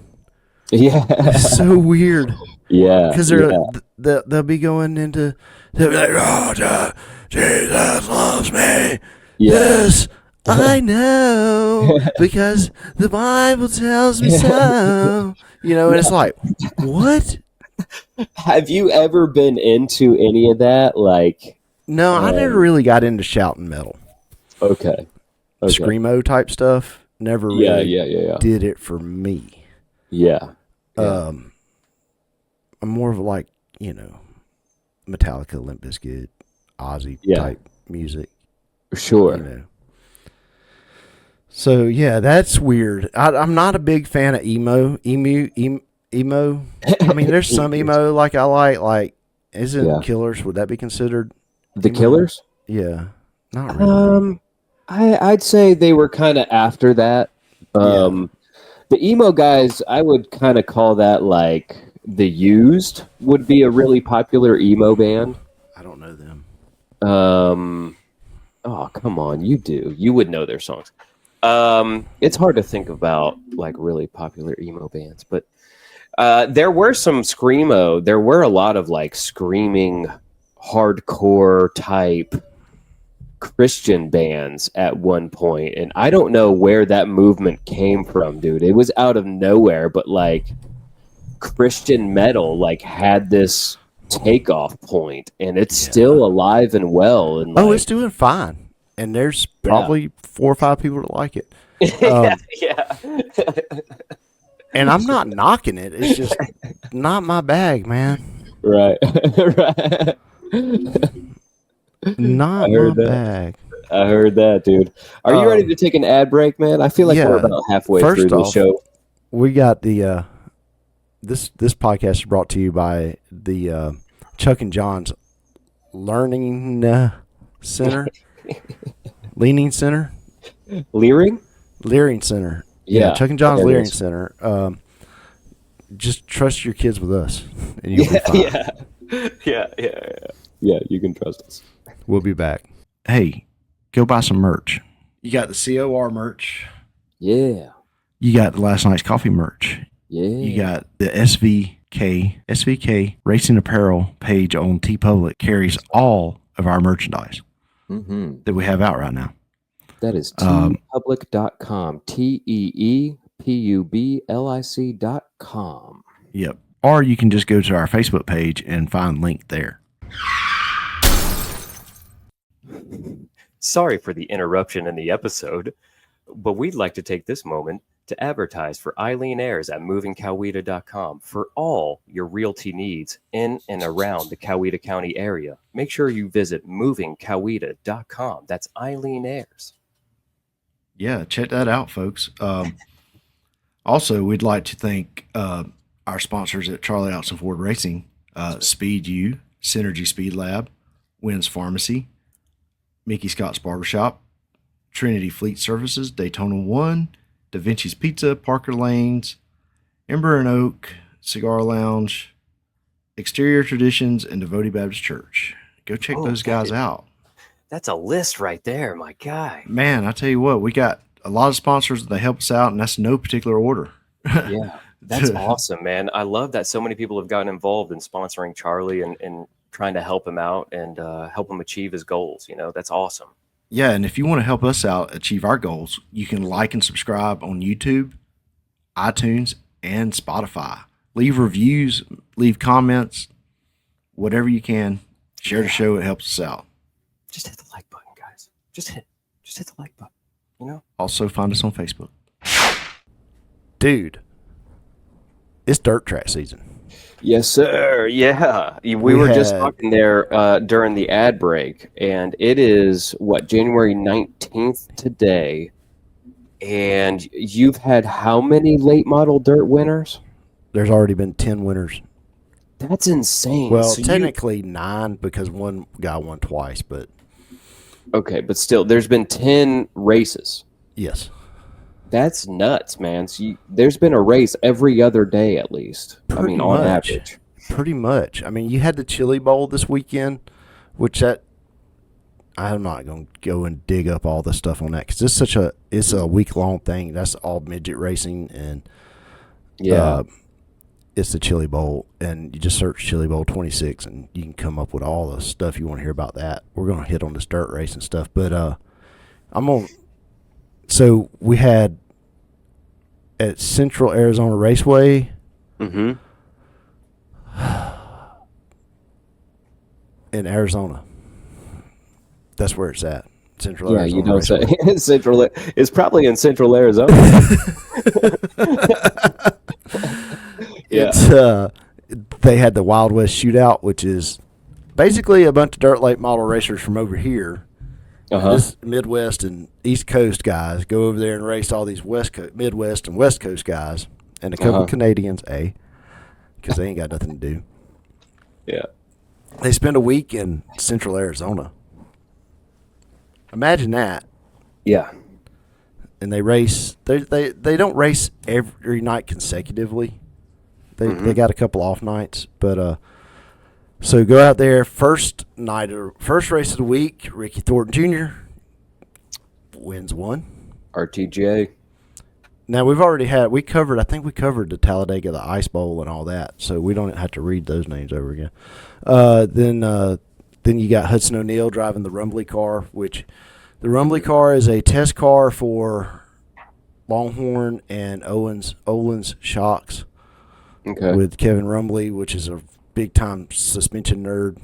Yeah. It's so weird. Yeah. Because they'll be going into, they'll be like, oh, Jesus loves me. Yeah. Yes, I know, because the Bible tells me so. And it's like, what? Have you ever been into any of that? Like, no, I never really got into shouting metal. Okay. Screamo type stuff. Never really did it for me. Yeah. I'm more of like, Metallica, Limp Bizkit, Ozzy type music. Sure. So yeah, that's weird. I'm not a big fan of emo. I mean, there's some emo like I like. Isn't Killers? Would that be considered the emo? Killers? Yeah, not really. I'd say they were kind of after that. The emo guys, I would kind of call that like The Used would be a really popular emo band. I don't know them. Oh, come on, you do. You would know their songs. It's hard to think about like really popular emo bands, but there were some screamo. There were a lot of like screaming, hardcore type Christian bands at one point, and I don't know where that movement came from, dude. It was out of nowhere, but like Christian metal like had this takeoff point, and it's still alive and well. And it's doing fine, and there's probably 4 or 5 people that like it. Yeah, yeah. And I'm not knocking it. It's just not my bag, man. Right. Right. Not I my heard that. bag. I heard that, dude. Are you ready to take an ad break, man? I feel like we're yeah. about halfway First through the off, show. We got the this podcast is brought to you by the Chuck and John's Learning Center, Leaning Center, Leering? Leering Center. Yeah, Chuck and John's there it Leering is. Center. Just trust your kids with us, and you'll be fine. Yeah, you can trust us. We'll be back. Hey, go buy some merch. You got the COR merch. Yeah. You got the Last Night's Coffee merch. Yeah. You got the SVK Racing Apparel page on TeePublic carries all of our merchandise that we have out right now. That is teepublic.com. TeePublic.com. Yep. Or you can just go to our Facebook page and find link there. Sorry for the interruption in the episode, but we'd like to take this moment to advertise for Eileen Ayers at movingcoweta.com for all your realty needs in and around the Coweta County area. Make sure you visit movingcoweta.com. That's Eileen Ayers. Yeah, check that out, folks. Also, we'd like to thank our sponsors at Charlie Austin Ford Racing, Speed U, Synergy Speed Lab, Wynn's Pharmacy, Mickey Scott's Barbershop, Trinity Fleet Services, Daytona 1, Da Vinci's Pizza, Parker Lanes, Ember and Oak, Cigar Lounge, Exterior Traditions, and Devotee Baptist Church. Go check those guys out. That's a list right there, my guy. Man, I tell you what, we got a lot of sponsors that help us out, and that's no particular order. Yeah, that's awesome, man. I love that so many people have gotten involved in sponsoring Charlie and trying to help him out and help him achieve his goals. You know, that's awesome. Yeah, and if you want to help us out achieve our goals, you can like and subscribe on YouTube, iTunes, and Spotify. Leave reviews, leave comments, whatever you can. Share the show. It helps us out. Just hit the like button, guys. Just hit the like button. You know. Also, find us on Facebook. Dude, it's dirt track season. Yes, sir. Yeah. We were just talking there during the ad break, and it is, January 19th today. And you've had how many late model dirt winners? There's already been 10 winners. That's insane. Well, technically 9 because one guy won twice, but... Okay, but still, there's been 10 races. Yes. That's nuts, man. So there's been a race every other day at least. On average. Pretty much. I mean, you had the Chili Bowl this weekend, which I'm not going to go and dig up all the stuff on that because it's a week-long thing. That's all midget racing, and it's the Chili Bowl, and you just search Chili Bowl 26, and you can come up with all the stuff you want to hear about that. We're going to hit on this dirt race and stuff, but so we had at Central Arizona Raceway. Mm-hmm. In Arizona. That's where it's at. Central Arizona. Yeah, you don't Raceway. say. Central. It's probably in Central Arizona. It's they had the Wild West Shootout, which is basically a bunch of dirt late model racers from over here. This Midwest and East Coast guys go over there and race all these Midwest and West Coast guys and a couple of Canadians, because they ain't got nothing to do. Yeah. They spend a week in Central Arizona. Imagine that. Yeah. And they race. They don't race every night consecutively. They got a couple off nights, but so go out there first race of the week. Ricky Thornton Jr. wins one. RTJ. Now we covered the Talladega, the Ice Bowl, and all that, so we don't have to read those names over again. Then you got Hudson O'Neill driving the Rumbly car, which the Rumbly car is a test car for Longhorn and Olin's shocks. Okay. With Kevin Rumbly, which is a big time suspension nerd,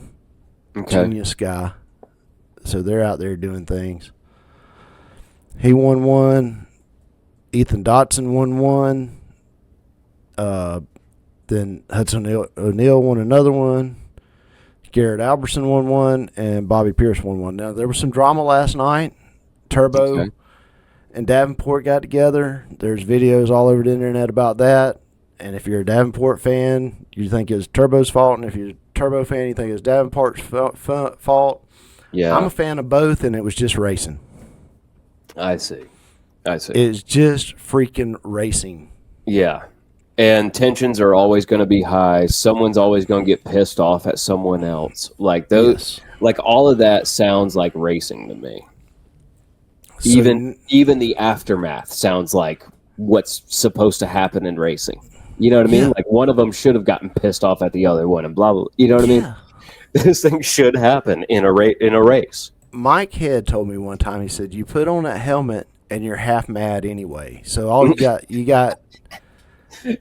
genius guy. So they're out there doing things. He won one. Ethan Dotson won one. Then Hudson O'Neal won another one. Garrett Albertson won one, and Bobby Pierce won one. Now, there was some drama last night. Turbo and Davenport got together. There's videos all over the internet about that. And if you're a Davenport fan, you think it's Turbo's fault. And if you're a Turbo fan, you think it's Davenport's fault. Yeah. I'm a fan of both, and it was just racing. I see. It's just freaking racing. Yeah. And tensions are always going to be high. Someone's always going to get pissed off at someone else. Like those, like all of that sounds like racing to me. So, even the aftermath sounds like what's supposed to happen in racing. You know what I mean? Like one of them should have gotten pissed off at the other one, and blah blah. You know what I mean? This thing should happen in a race. Mike Head told me one time. He said, "You put on that helmet, and you're half mad anyway. So all you got."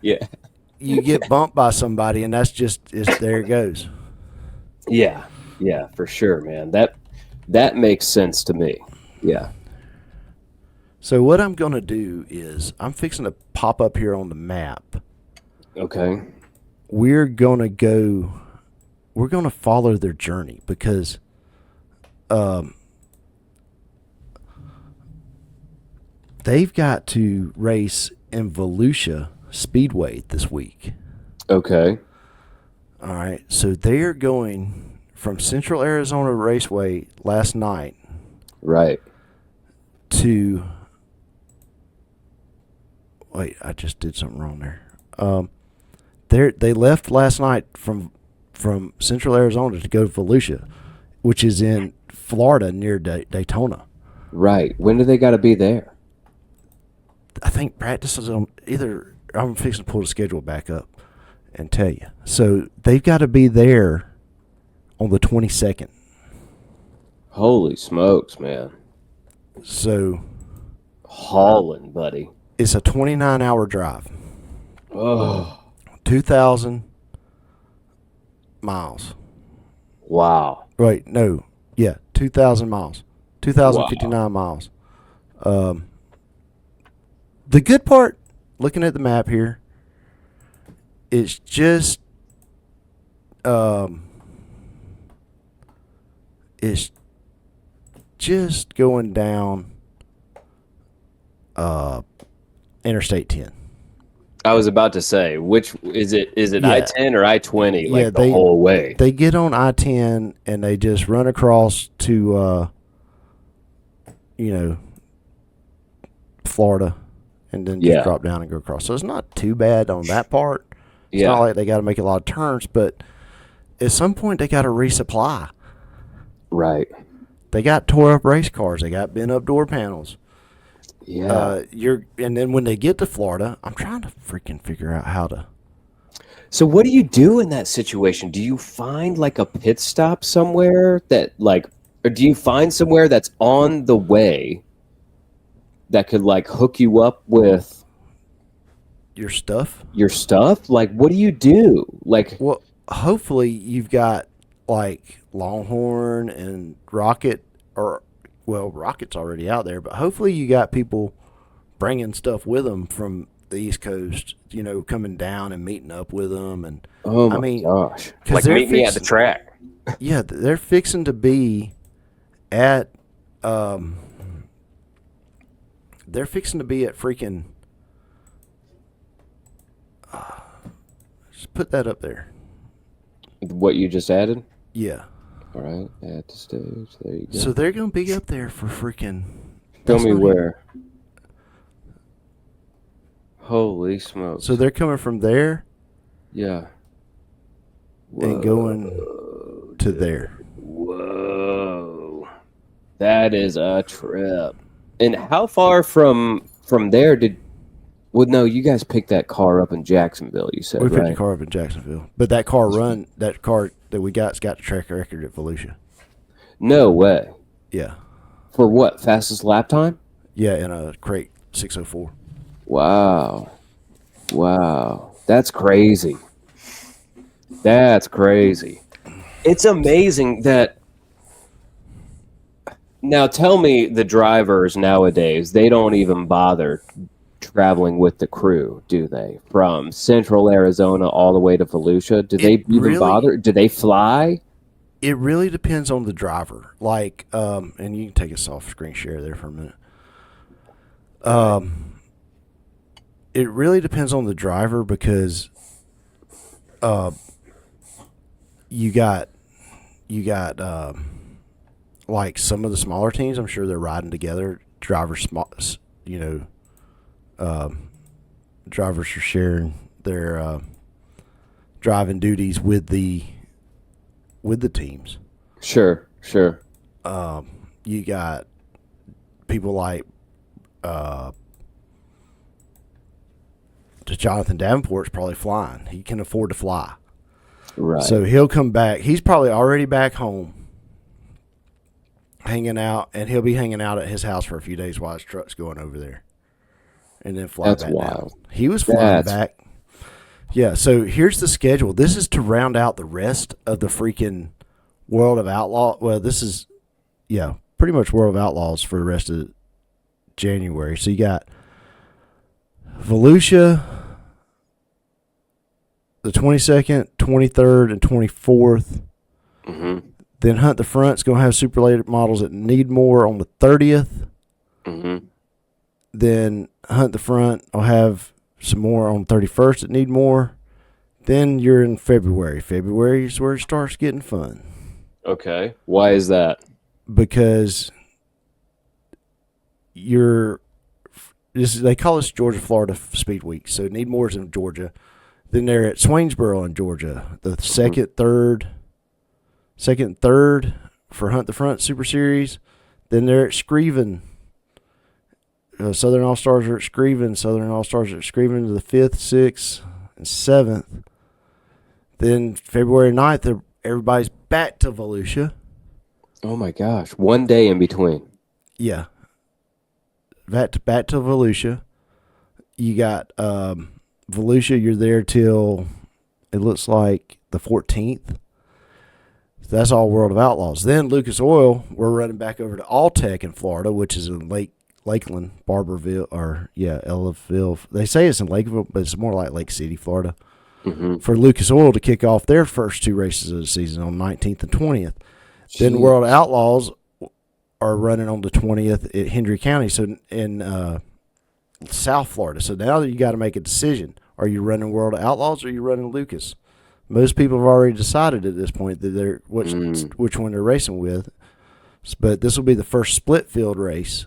Yeah. You get bumped by somebody, and that's there it goes. Yeah, for sure, man. That makes sense to me. Yeah. So what I'm going to do is I'm fixing to pop up here on the map. Okay. We're going to follow their journey because they've got to race in Volusia Speedway this week. Okay. All right. So they're going from Central Arizona Raceway last night. Right. To wait, I just did something wrong there. They left last night from Central Arizona to go to Volusia, which is in Florida near Daytona. Right. When do they got to be there? I think practice is on either. I'm fixing to pull the schedule back up and tell you. So they've got to be there on the 22nd. Holy smokes, man. So hauling, buddy. It's a 29-hour drive. Oh. 2,000 miles. Wow. Wait, no. Yeah, 2,000 miles. 2,059 miles. The good part, looking at the map here, is just going down Interstate 10. I was about to say, which is it? Is it I-10 or I-20? Like the whole way. They get on I-10 and they just run across to Florida, and then just drop down and go across. So it's not too bad on that part. It's not like they got to make a lot of turns, but at some point they got to resupply. Right. They got tore up race cars. They got bent up door panels. Yeah. And then when they get to Florida, I'm trying to freaking figure out how to. So what do you do in that situation? Do you find like a pit stop somewhere or do you find somewhere that's on the way that could like hook you up with your stuff? Like, what do you do? Like, well, hopefully you've got like Longhorn and Rocket, Rocket's already out there, but hopefully you got people bringing stuff with them from the East Coast, coming down and meeting up with them. And oh my gosh, like meet me at the track. Yeah, they're fixing to be at freaking just put that up there. What you just added? Yeah. All right, at the stage. There you go. So they're going to be up there for freaking. Tell me where. Holy smokes. So they're coming from there? Yeah. And going to there. Whoa. That is a trip. And how far from there no, you guys picked that car up in Jacksonville, you said, We picked right? the car up in Jacksonville. But that car that we got's got the track record at Volusia. No way. Yeah. For what? Fastest lap time? Yeah, in a crate 604. Wow. That's crazy. It's amazing that. Now tell me the drivers nowadays, they don't even bother traveling with the crew, do they? From Central Arizona all the way to Volusia? Do they even bother? Do they fly? It really depends on the driver. Like, and you can take a soft screen share there for a minute. It really depends on the driver because you got like some of the smaller teams, I'm sure they're riding together. Drivers are sharing their driving duties with the teams. Sure. You got people like Jonathan Davenport's probably flying. He can afford to fly. Right. So he'll come back. He's probably already back home hanging out, and he'll be hanging out at his house for a few days while his truck's going over there. And then fly That's back wild. down. He was flying back. Yeah, so here's the schedule. This is to round out the rest of the freaking World of Outlaw. Well, this is, pretty much World of Outlaws for the rest of January. So you got Volusia, the 22nd, 23rd, and 24th. Mm-hmm. Then Hunt the Front's going to have super late models at Needmore on the 30th. Mm-hmm. Then Hunt the Front will have some more on 31st at Needmore. Then you're in February. February is where it starts getting fun. Okay. Why is that? Because they call this Georgia, Florida Speedweeks. So Needmore's in Georgia. Then they're at Swainsboro in Georgia. The second, third for Hunt the Front Super Series. Then they're at Screven. Southern All-Stars are at Screven. Southern All-Stars are at Screven to the 5th, 6th, and 7th. Then February 9th, everybody's back to Volusia. Oh, my gosh. 1 day in between. Yeah. Back to Volusia. You got Volusia, you're there till, it looks like, the 14th. So that's all World of Outlaws. Then Lucas Oil, we're running back over to Alltech in Florida, which is in Lakeland, Barberville, Ellisville. They say it's in Lakeville, but it's more like Lake City, Florida. Mm-hmm. For Lucas Oil to kick off their first 2 races of the season on 19th and 20th. Jeez. Then World Outlaws are running on the 20th at Hendry County, so in South Florida. So now you got to make a decision. Are you running World Outlaws or are you running Lucas? Most people have already decided at this point that which one they're racing with. But this will be the first split field race.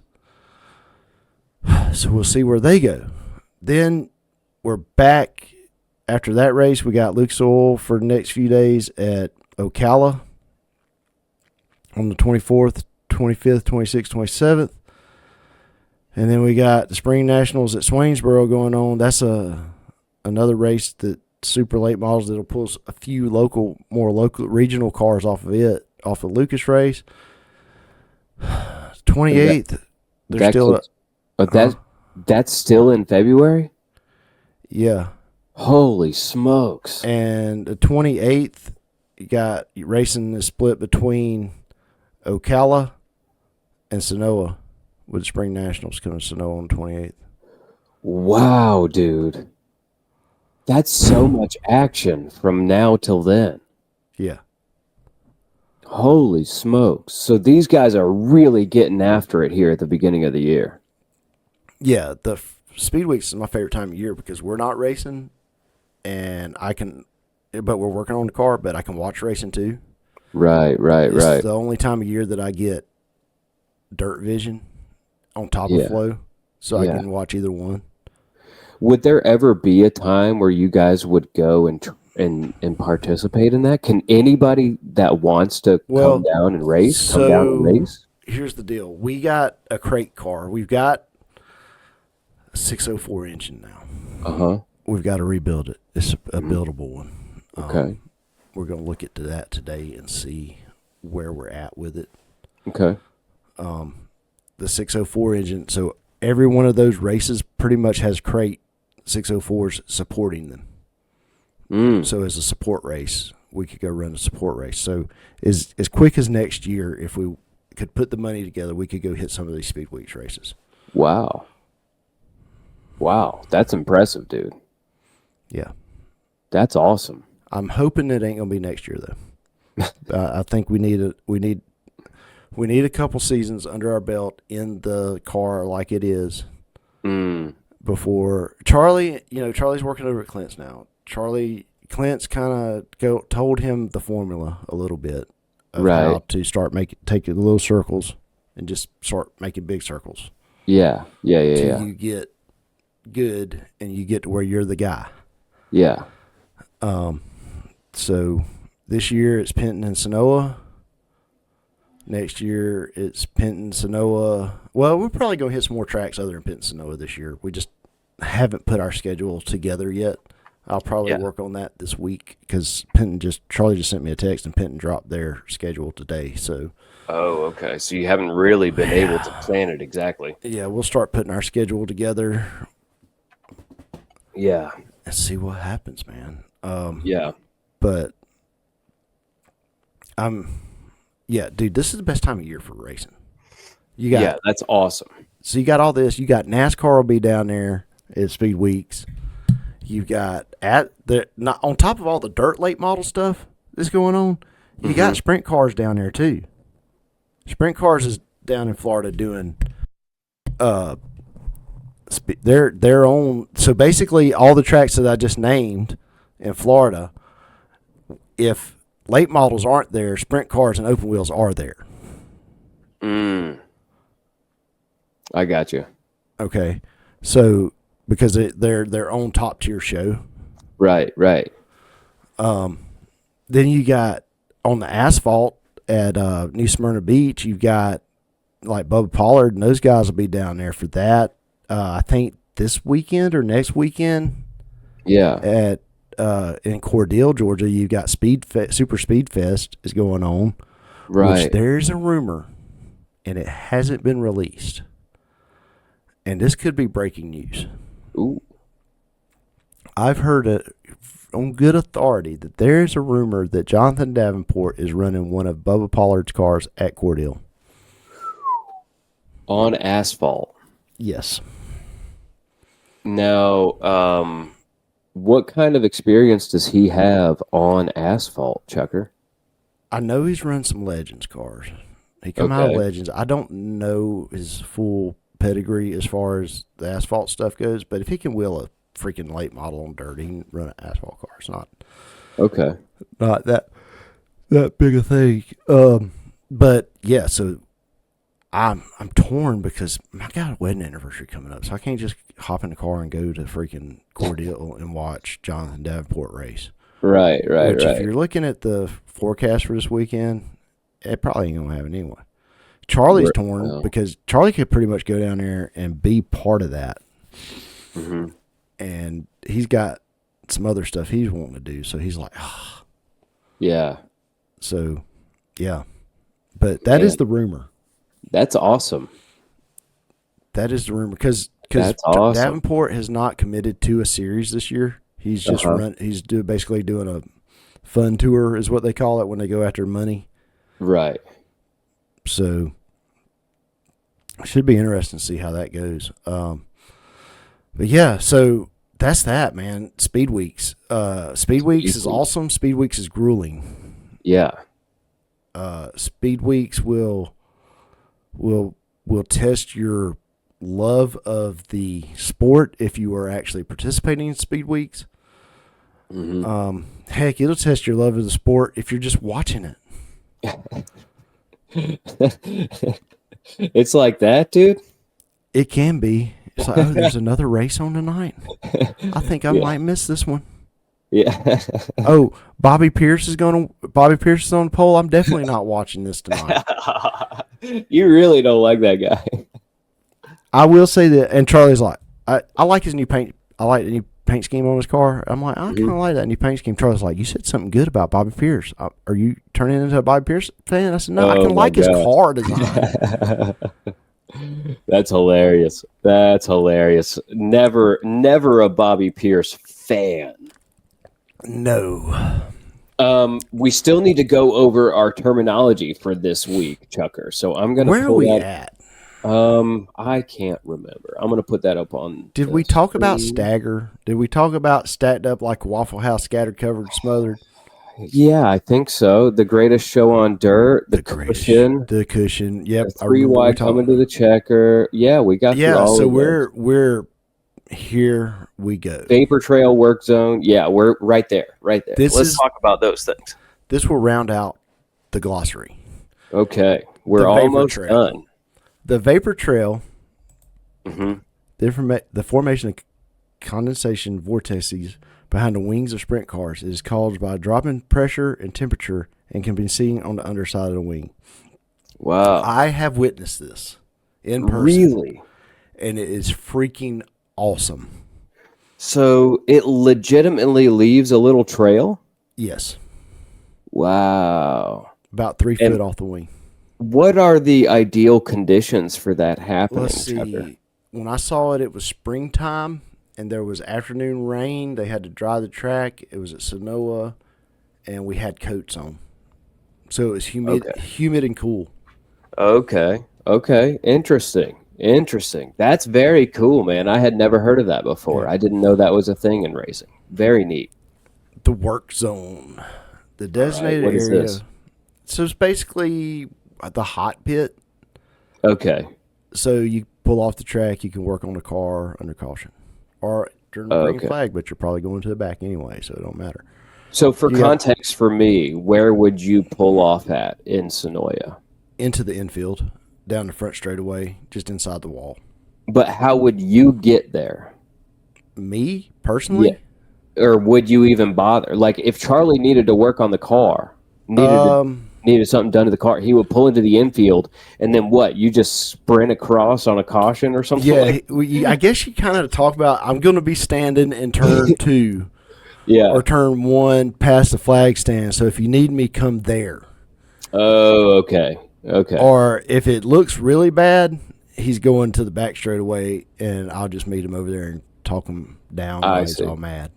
So we'll see where they go. Then we're back. After that race, we got Lucas Oil for the next few days at Ocala on the 24th, 25th, 26th, 27th. And then we got the Spring Nationals at Swainsboro going on. That's another race that super late models that'll pull a few more local regional cars off of Lucas race. 28th, there's still that's still in February? Yeah. Holy smokes. And the 28th, you got racing is split between Ocala and Sonoa, with the Spring Nationals coming to Sonoa on the 28th. Wow, dude. That's so much action from now till then. Yeah. Holy smokes. So these guys are really getting after it here at the beginning of the year. Yeah, the Speedweeks is my favorite time of year because we're not racing, and but we're working on the car, but I can watch racing too. Right. It's the only time of year that I get dirt vision on top of flow, so I can watch either one. Would there ever be a time where you guys would go and participate in that? Can anybody that wants to come down and race, come down and race? Here's the deal. We got a crate car. We've got a 604 engine now. Uh-huh. We've got to rebuild it. It's a buildable one. Okay. We're going to look at that today and see where we're at with it. Okay. The 604 engine, so every one of those races pretty much has crate 604s supporting them. So as a support race, we could go run a support race. So as quick as next year, if we could put the money together, we could go hit some of these Speedweeks races. Wow. Wow, that's impressive, dude. Yeah. That's awesome. I'm hoping it ain't gonna be next year though. I think we need a couple seasons under our belt in the car like it is before Charlie. Charlie's working over at Clint's now. Clint's kind of told him the formula a little bit of how to start taking little circles and just start making big circles. Yeah. You get good and you get to where you're the guy. Yeah. So this year it's Penton and Sonoa. Next year it's Penton, Sonoa. Well, we're probably going to hit some more tracks other than Penton, Sonoa this year. We just haven't put our schedule together yet. I'll probably work on that this week because Charlie just sent me a text and Penton dropped their schedule today. So. Oh, okay. So you haven't really been able to plan it exactly. Yeah, we'll start putting our schedule together. Yeah. And see what happens, man. Yeah. But dude, this is the best time of year for racing. That's awesome. So you got all this. You got NASCAR will be down there at Speedweeks. You got not on top of all the dirt late model stuff that's going on. You got sprint cars down there too. Sprint cars is down in Florida doing their own. So basically, all the tracks that I just named in Florida, if late models aren't there, sprint cars and open wheels are there. I got you. Okay, so because they're their own top tier show. Right. Then you got on the asphalt at New Smyrna Beach, you've got like Bubba Pollard and those guys will be down there for that. I think this weekend or next weekend. Yeah. At in Cordele, Georgia, you've got Super Speed Fest is going on. Right. Which there's a rumor, and it hasn't been released. And this could be breaking news. Ooh. I've heard it on good authority that there's a rumor that Jonathan Davenport is running one of Bubba Pollard's cars at Cordele. On asphalt. Yes. Now, what kind of experience does he have on asphalt, Chucker? I know he's run some Legends cars. He come out of Legends. I don't know his full pedigree as far as the asphalt stuff goes, but if he can wheel a freaking late model on dirt, he can run an asphalt car. It's not that big a thing. But yeah, so I'm torn because I got a wedding anniversary coming up, so I can't just hop in the car and go to freaking Cordele and watch Jonathan Davenport race. Right. If you're looking at the forecast for this weekend, it probably ain't gonna happen anyway. Charlie's torn because Charlie could pretty much go down there and be part of that. Mm-hmm. And he's got some other stuff he's wanting to do, so he's like, Yeah. So, yeah. But that is the rumor. That's awesome. That is the rumor because awesome. Davenport has not committed to a series this year. He's just basically doing a fun tour is what they call it when they go after money. Right. So it should be interesting to see how that goes. But yeah, so that's that, man. Speedweeks. Speedweeks is awesome. Speedweeks is grueling. Yeah. Speedweeks will test your love of the sport if you are actually participating in Speedweeks. Mm-hmm. Heck, it'll test your love of the sport if you're just watching it. It's like that, dude? It can be. It's like, there's another race on tonight. I think I might miss this one. Yeah. Bobby Pierce is on the pole. I'm definitely not watching this tonight. You really don't like that guy. I will say that, and Charlie's like, I like his new paint. I like the new paint scheme on his car. I'm like, I kind of like that new paint scheme. Charlie's like, you said something good about Bobby Pierce. Are you turning into a Bobby Pierce fan? I said, no, I can like his car design. That's hilarious. Never a Bobby Pierce fan. No. We still need to go over our terminology for this week, Chucker. So I'm gonna. Where are we at? I can't remember. I'm gonna put that up on. Did the we talk about screen. stagger? Did we talk about stacked up like a Waffle House, scattered, covered, smothered? Yeah, I think so. The greatest show on dirt, the cushion, The cushion. Yep. the three wide coming to the checker. Yeah, we got through Yeah, all so of those. we're here we go. Vapor Trail work zone. Yeah, we're right there. Right there. Let's talk about those things. This will round out the glossary. Okay. We're The Vapor almost Trail. done. The vapor trail, Mm-hmm. the formation of condensation vortices behind the wings of sprint cars is caused by a drop in pressure and temperature and can be seen on the underside of the wing. Wow. I have witnessed this in person. Really? And it is freaking awesome. So it legitimately leaves a little trail? Yes. Wow. About 3 And- foot off the wing. What are the ideal conditions for that happening? Let's see. Tucker? When I saw it, it was springtime, and there was afternoon rain. They had to dry the track. It was at Sonoa, and we had coats on. So it was humid and cool. Okay. Interesting. That's very cool, man. I had never heard of that before. Yeah. I didn't know that was a thing in racing. Very neat. The work zone. The designated what is area. this? So it's basically the hot pit. Okay. So you pull off the track, you can work on the car under caution. Or during the green flag, but you're probably going to the back anyway, so it don't matter. So for context for me, where would you pull off at in Sonoya? Into the infield, down the front straightaway, just inside the wall. But how would you get there? Me, personally? Yeah. Or would you even bother? Like if Charlie needed to work on the car, needed something done to the car, he would pull into the infield, and then what? You just sprint across on a caution or something? Yeah, I guess you kind of talk about, I'm going to be standing in turn 2 or turn 1 past the flag stand, so if you need me, come there. Oh, okay. Or if it looks really bad, he's going to the back straightaway, and I'll just meet him over there and talk him down while he's all mad.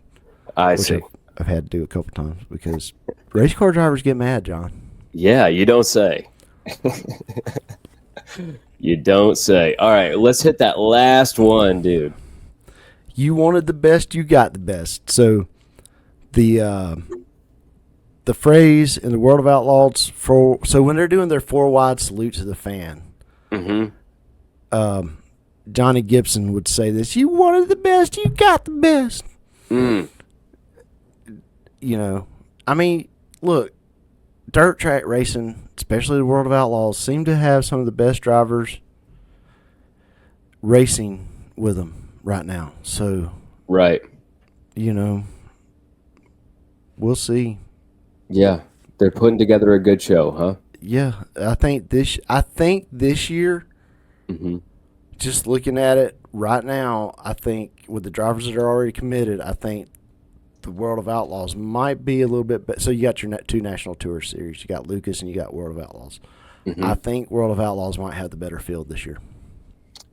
I see. I've had to do a couple times because race car drivers get mad, John. Yeah, you don't say. You don't say. All right, let's hit that last one, dude. You wanted the best, you got the best. So the phrase in the World of Outlaws so when they're doing their 4 wide salute to the fan, Johnny Gibson would say this: "You wanted the best, you got the best." You know, I mean, look, dirt track racing, especially the World of Outlaws, seem to have some of the best drivers racing with them right now. So, you know, we'll see. Yeah, they're putting together a good show, huh? Yeah, I think this year, just looking at it right now, I think with the drivers that are already committed, I think the World of Outlaws might be a little bit better. So you got your 2 national tour series. You got Lucas and you got World of Outlaws. I think World of Outlaws might have the better field this year.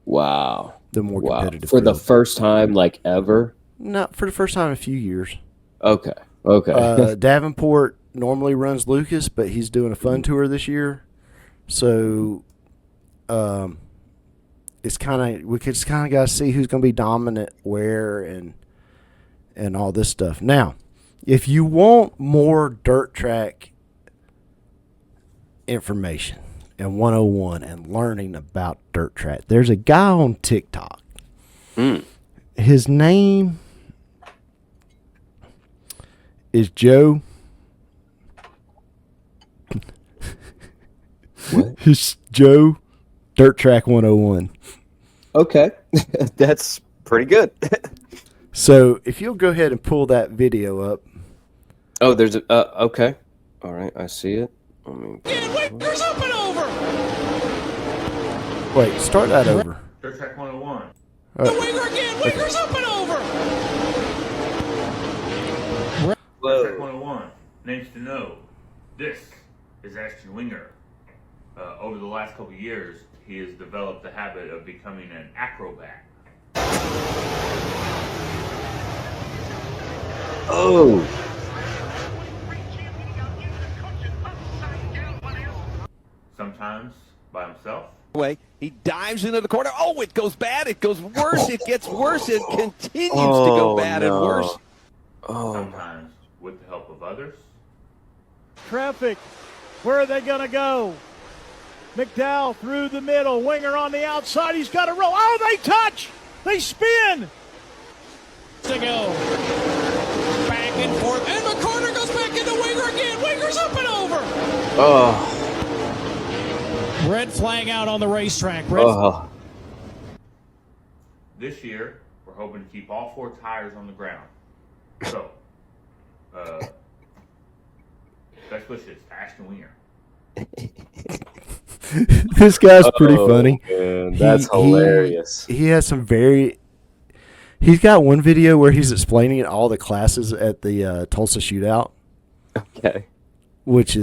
Wow. The more competitive for field. the first time, like ever? Not for the first time in a few years. Okay. Davenport normally runs Lucas, but he's doing a fun tour this year. So it's kind of, we just kind of got to see who's going to be dominant where and all this stuff. Now, if you want more dirt track information and 101 and learning about dirt track, there's a guy on TikTok. His name is Joe. What? It's Joe Dirt Track 101. Okay. That's pretty good. So if you'll go ahead and pull that video up. Oh, there's a okay. All right, I see it. Where's up and over? Wait, start that over. Dirt Track 101. All right. Winger again. Winger's up and over. Whoa. Dirt Track 101. Names to know. This is Ashton Winger. Over the last couple of years, he has developed the habit of becoming an acrobat. Oh. Sometimes by himself, Way. He dives into the corner. Oh, it goes bad. It goes worse. It gets worse. It continues to go bad and worse. Sometimes with the help of others. Traffic. Where are they going to go? McDowell through the middle. Winger on the outside. He's got to roll. Oh, they touch. They spin. To go. Back and forth. And McCorder goes back into Winger again. Winger's up and over. Oh. Red flag out on the racetrack. This year, we're hoping to keep all 4 tires on the ground. So, best wishes, Ashton Winger. This guy's pretty funny. Man, that's hilarious. He has some very. He's got one video where he's explaining all the classes at the Tulsa Shootout. Okay. Which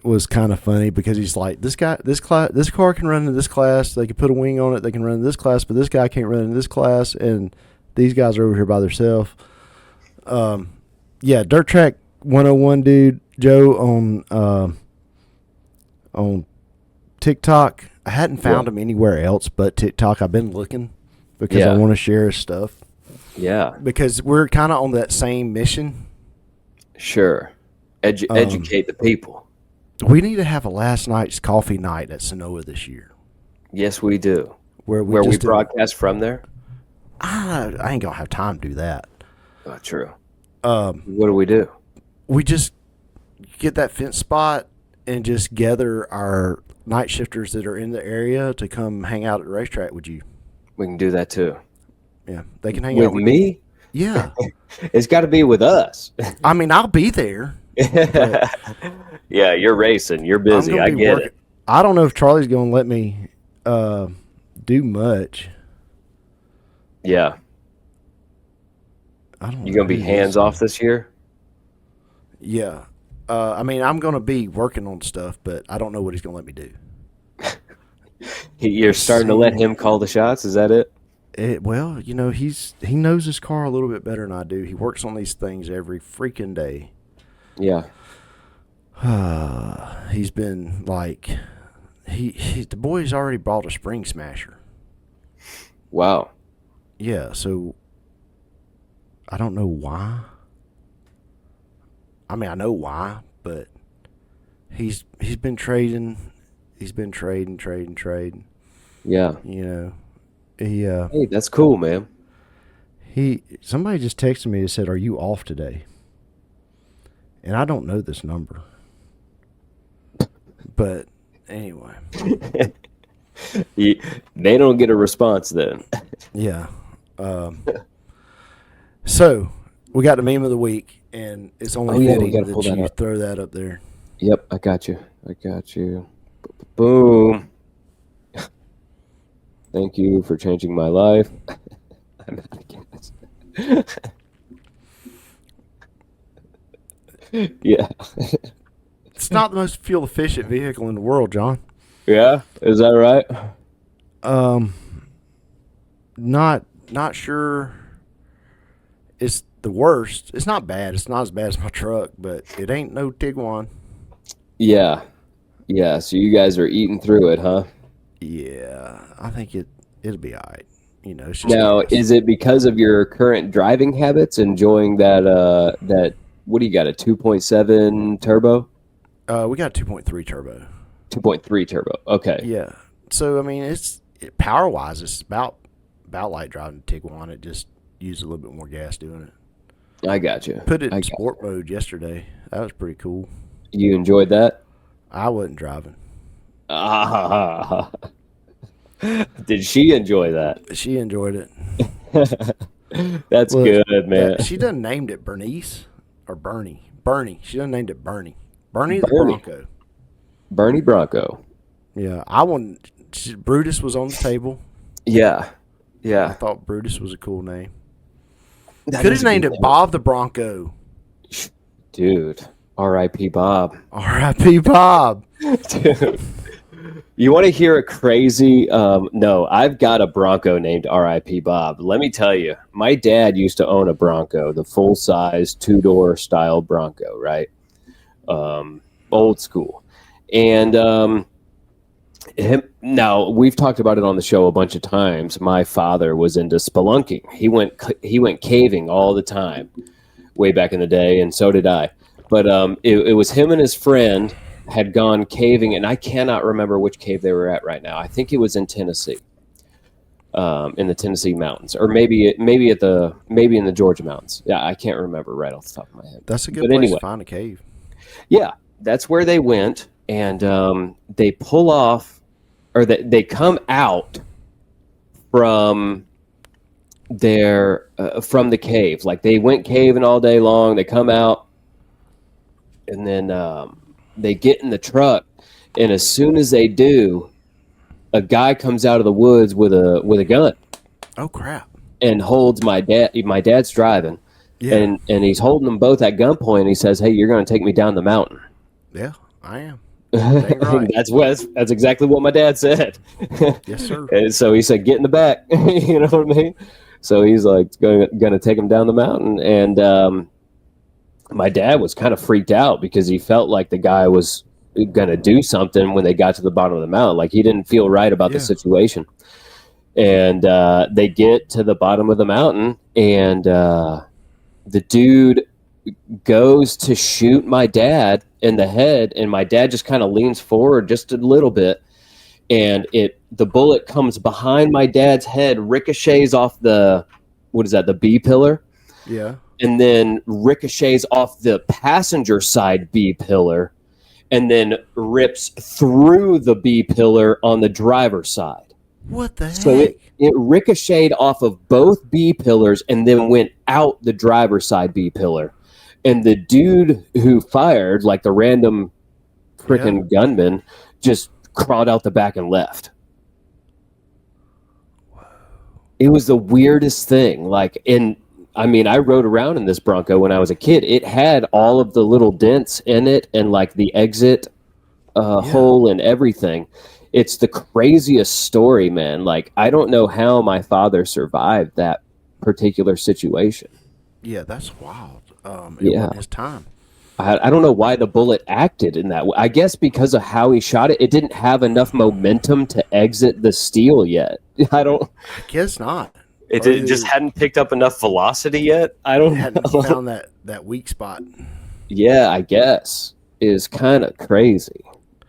was kind of funny because he's like, this car can run in this class. They can put a wing on it. They can run in this class, but this guy can't run in this class. And these guys are over here by themselves. Yeah, Dirt Track 101 dude, Joe on TikTok. I hadn't found him anywhere else but TikTok. I've been looking because I want to share his stuff. Yeah. Because we're kind of on that same mission. Sure. Educate the people. We need to have a last night's coffee night at Sonoa this year. Yes, we do. Where we broadcast from there? I ain't going to have time to do that. Oh, true. What do we do? We just get that fence spot and just gather our night shifters that are in the area to come hang out at the racetrack with you. We can do that too. Yeah, they can hang with out with me. Yeah, it's got to be with us. I mean, I'll be there. Yeah, you're racing. You're busy. I get it. I don't know if Charlie's going to let me do much. Yeah. You going to be hands off this year? Yeah. I mean, I'm going to be working on stuff, but I don't know what he's going to let me do. You're starting to let him call the shots? Is that it? Well, you know, he knows his car a little bit better than I do. He works on these things every freaking day. Yeah. He's been like, the boy's already bought a spring smasher. Wow. Yeah, so I don't know why. I mean, I know why, but he's been trading. He's been trading. Yeah. You know, hey, that's cool, man. Somebody just texted me and said, "Are you off today?" And I don't know this number. But anyway. They don't get a response then. Yeah. So we got the meme of the week, and it's only fitting that you throw that up there. Yep, I got you. Boom. Thank you for changing my life. I'm out of gas. Yeah. It's not the most fuel efficient vehicle in the world, John. Yeah, is that right? Not sure. It's the worst. It's not bad. It's not as bad as my truck, but it ain't no Tiguan. Yeah. So you guys are eating through it, huh? Yeah, I think it'll be all right. You know. It's just now, gas. Is it because of your current driving habits, enjoying that? What do you got? A 2.7 turbo? We got a 2.3 turbo. 2.3 turbo. Okay. Yeah. So I mean, power wise, it's about like driving a Tiguan. It just uses a little bit more gas doing it. I got you. Put it in sport mode yesterday. That was pretty cool. You enjoyed that? I wasn't driving. Did she enjoy that? She enjoyed it. That's good, man. She done named it Bernice or Bernie. Bernie. She done named it Bernie. Bernie the Bronco. Bernie Bronco. Yeah, Brutus was on the table. Yeah. I thought Brutus was a cool name. Could have named it Bob the Bronco. Dude, R.I.P. Bob. R.I.P. Bob. Dude. You want to hear a crazy? No, I've got a Bronco named R.I.P. Bob. Let me tell you, my dad used to own a Bronco, the full-size two-door style Bronco, right? Old school. And Now, we've talked about it on the show a bunch of times. My father was into spelunking. He went caving all the time way back in the day, and so did I. But it was him and his friend had gone caving, and I cannot remember which cave they were at right now. I think it was in Tennessee, in the Tennessee mountains, or maybe in the Georgia mountains. Yeah, I can't remember right off the top of my head. That's a good place to find a cave. Yeah, that's where they went, and they pull off, or they come out from from the cave. Like, they went caving all day long. They come out, and then they get in the truck, and as soon as they do, a guy comes out of the woods with a gun. Oh crap! And holds my dad. My dad's driving, and he's holding them both at gunpoint. And he says, "Hey, you're going to take me down the mountain." Yeah, I am. Right. That's exactly what my dad said. Yes, sir. And so he said, "Get in the back." You know what I mean? So he's like going to take him down the mountain, and my dad was kind of freaked out because he felt like the guy was going to do something when they got to the bottom of the mountain. Like, he didn't feel right about the situation. And they get to the bottom of the mountain, and the dude goes to shoot my dad in the head, and my dad just kind of leans forward just a little bit, and the bullet comes behind my dad's head, ricochets off the B pillar? Yeah. And then ricochets off the passenger side B pillar, and then rips through the B pillar on the driver's side. What the heck? So it ricocheted off of both B pillars and then went out the driver's side B pillar. And the dude who fired, like the random freaking gunman, just crawled out the back and left. It was the weirdest thing. Like, I rode around in this Bronco when I was a kid. It had all of the little dents in it and like the exit hole and everything. It's the craziest story, man. Like, I don't know how my father survived that particular situation. Yeah, that's wild. It wasn't his time. I don't know why the bullet acted in that way. I guess because of how he shot it, it didn't have enough momentum to exit the steel yet. I guess not. It just hadn't picked up enough velocity yet. I don't hadn't know. found that weak spot. Yeah, I guess is kind of crazy,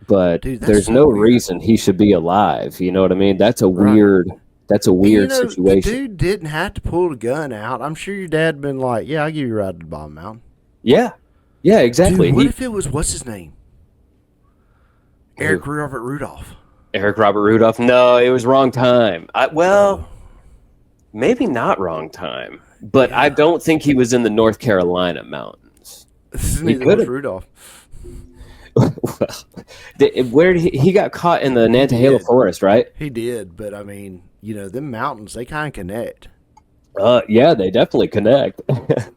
but dude, there's no reason he should be alive. You know what I mean? That's a weird. That's a weird situation. The dude didn't have to pull the gun out. I'm sure your dad been like, "Yeah, I'll give you a ride to the bottom mountain." Yeah, exactly. Dude, what if it was what's his name? Eric Robert Rudolph. Eric Robert Rudolph? No, it was wrong time. Maybe not wrong time, but I don't think he was in the North Carolina mountains. Neither was Rudolph. Where did he got caught in the Nantahala forest, right? He did, but I mean, them mountains, they kind of connect. Yeah, they definitely connect. I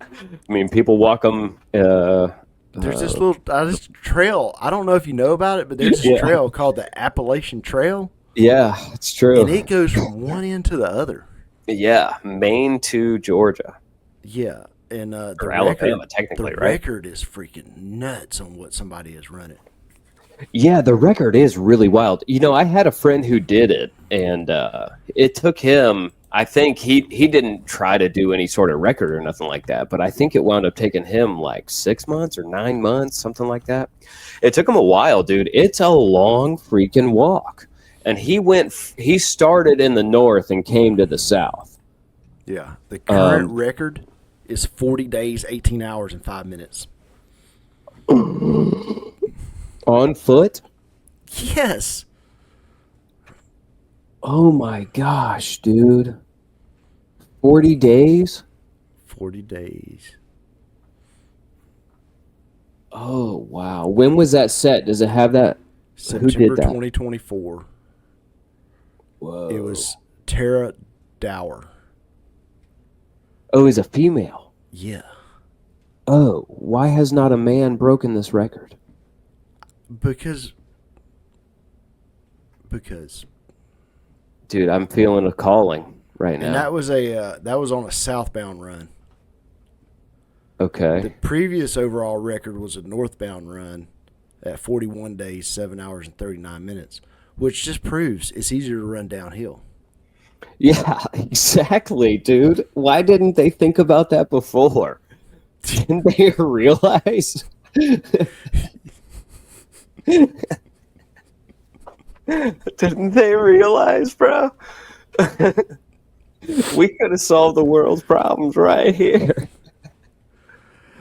mean, people walk them. There's this little this trail. I don't know if you know about it, but there's this trail called the Appalachian Trail. Yeah, it's true. And it goes from one end to the other. Yeah, Maine to Georgia. Yeah, and the Alabama, technically, right? The record is freaking nuts on what somebody is running. Yeah, the record is really wild. I had a friend who did it, and it took him. I think he didn't try to do any sort of record or nothing like that, but I think it wound up taking him like 6 months or 9 months, something like that. It took him a while, dude. It's a long freaking walk. And he started in the north and came to the south. Yeah. The current record is 40 days, 18 hours, and 5 minutes. On foot? Yes. Oh my gosh, dude. 40 days? 40 days. Oh, wow. When was that set? Does it have that? September Who did that? 2024. Whoa. It was Tara Dower. Oh, he's a female. Yeah. Oh, why has not a man broken this record? Because. Dude, I'm feeling a calling right now. And that was on a southbound run. Okay. The previous overall record was a northbound run at 41 days, 7 hours, and 39 minutes, which just proves it's easier to run downhill. Yeah, exactly, dude. Why didn't they think about that before? Didn't they realize? Didn't they realize, bro? We could have solved the world's problems right here.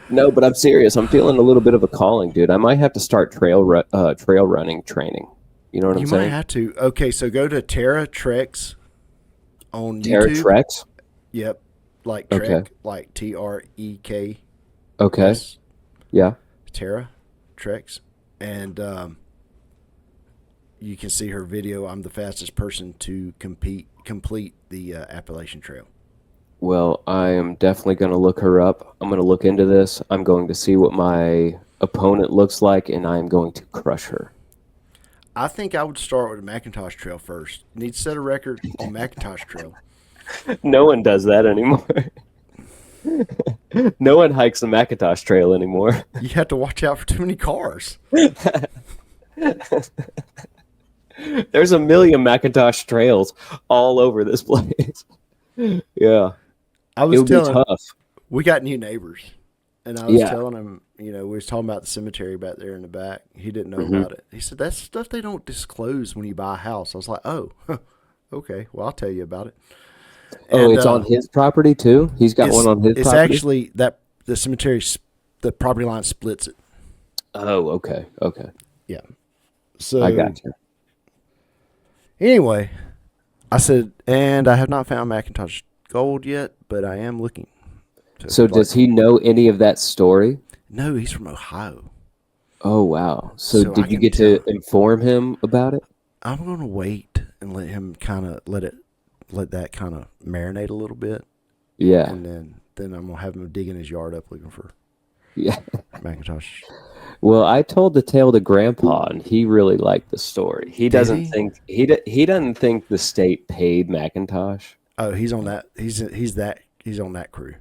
No, but I'm serious. I'm feeling a little bit of a calling, dude. I might have to start trail running training. You know what I'm saying? You might have to. Okay, so go to Terra Treks on Terra YouTube. Treks? Yep. Like Trek, like TREK. Okay. Yes. Yeah. Terra Treks. And you can see her video. I'm the fastest person to complete the Appalachian Trail. Well, I am definitely going to look her up. I'm going to look into this. I'm going to see what my opponent looks like, and I am going to crush her. I think I would start with the McIntosh Trail first. Need to set a record on McIntosh Trail. No one does that anymore. No one hikes the McIntosh Trail anymore. You have to watch out for too many cars. There's a million McIntosh trails all over this place. Yeah. I was It'll be tough. We got new neighbors. And I was telling him, we was talking about the cemetery back there in the back. He didn't know about it. He said, that's stuff they don't disclose when you buy a house. I was like, oh, okay. Well, I'll tell you about it. And, it's on his property too? He's got one on his property? It's actually that the cemetery, the property line splits it. Oh, okay. Okay. Yeah. So I got you. Anyway, I said, and I have not found McIntosh Gold yet, but I am looking. So does he know any of that story? No, he's from Ohio. Oh, wow. So did you get to inform him about it? I'm going to wait and let him let that kind of marinate a little bit. Yeah. And then I'm going to have him digging his yard up looking for McIntosh. Well, I told the tale to Grandpa, and he really liked the story. He doesn't think he doesn't think the state paid McIntosh. Oh, he's on that. He's on that crew.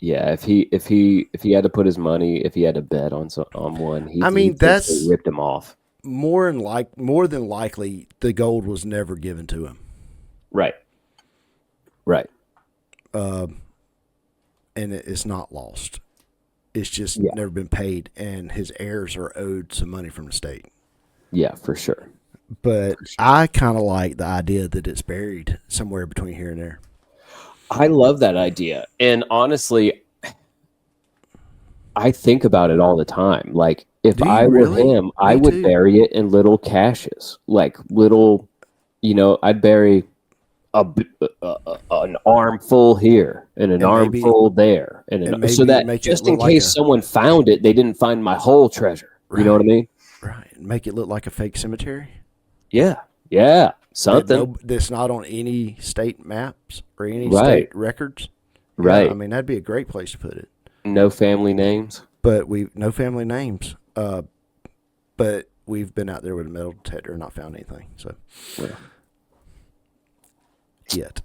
Yeah, if he had to put his money, if he had to bet on one, he that's ripped him off. More than likely, the gold was never given to him. Right. Right. And it's not lost. It's just never been paid, and his heirs are owed some money from the state. Yeah, for sure. But I kind of like the idea that it's buried somewhere between here and there. I love that idea. And honestly, I think about it all the time. Like, if I were him, I would bury it in little caches. Like, little, I'd bury an armful here and an armful there. So that just in case someone found it, they didn't find my whole treasure. Right. You know what I mean? Right. Make it look like a fake cemetery. Yeah. Yeah. Something that's not on any state maps or any state records. Right. I mean, that'd be a great place to put it. No family names. But no family names. But we've been out there with a metal detector and not found anything. So yet.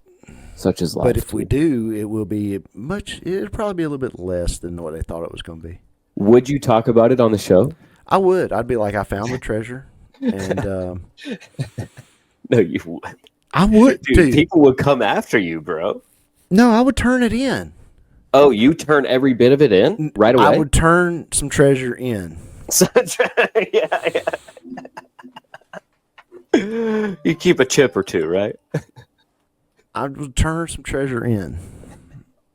Such as life. But if we do, it'll probably be a little bit less than what I thought it was going to be. Would you talk about it on the show? I would. I'd be like, I found the treasure. And no, you would. I would, dude. People would come after you, bro. No, I would turn it in. Oh, you turn every bit of it in right away? I would turn some treasure in. Yeah. You keep a chip or two, right? I would turn some treasure in.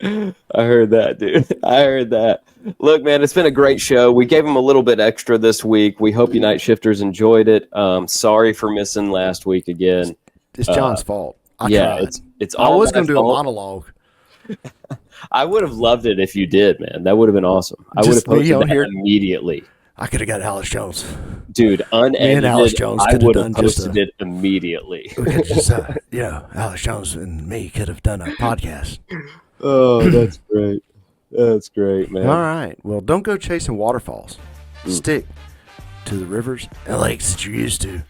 I heard that, dude. I heard that. Look, man, it's been a great show. We gave them a little bit extra this week. We hope you Nightshifters enjoyed it. Sorry for missing last week again. It's John's fault. It's all I was going to do a monologue. I would have loved it if you did, man. That would have been awesome. I would have posted that immediately. I could have got Alex Jones. Dude, unedited, Alex Jones I would have posted it immediately. We could just, Alex Jones and me could have done a podcast. Oh, that's great. That's great, man. All right. Well, don't go chasing waterfalls. Stick to the rivers and lakes that you're used to.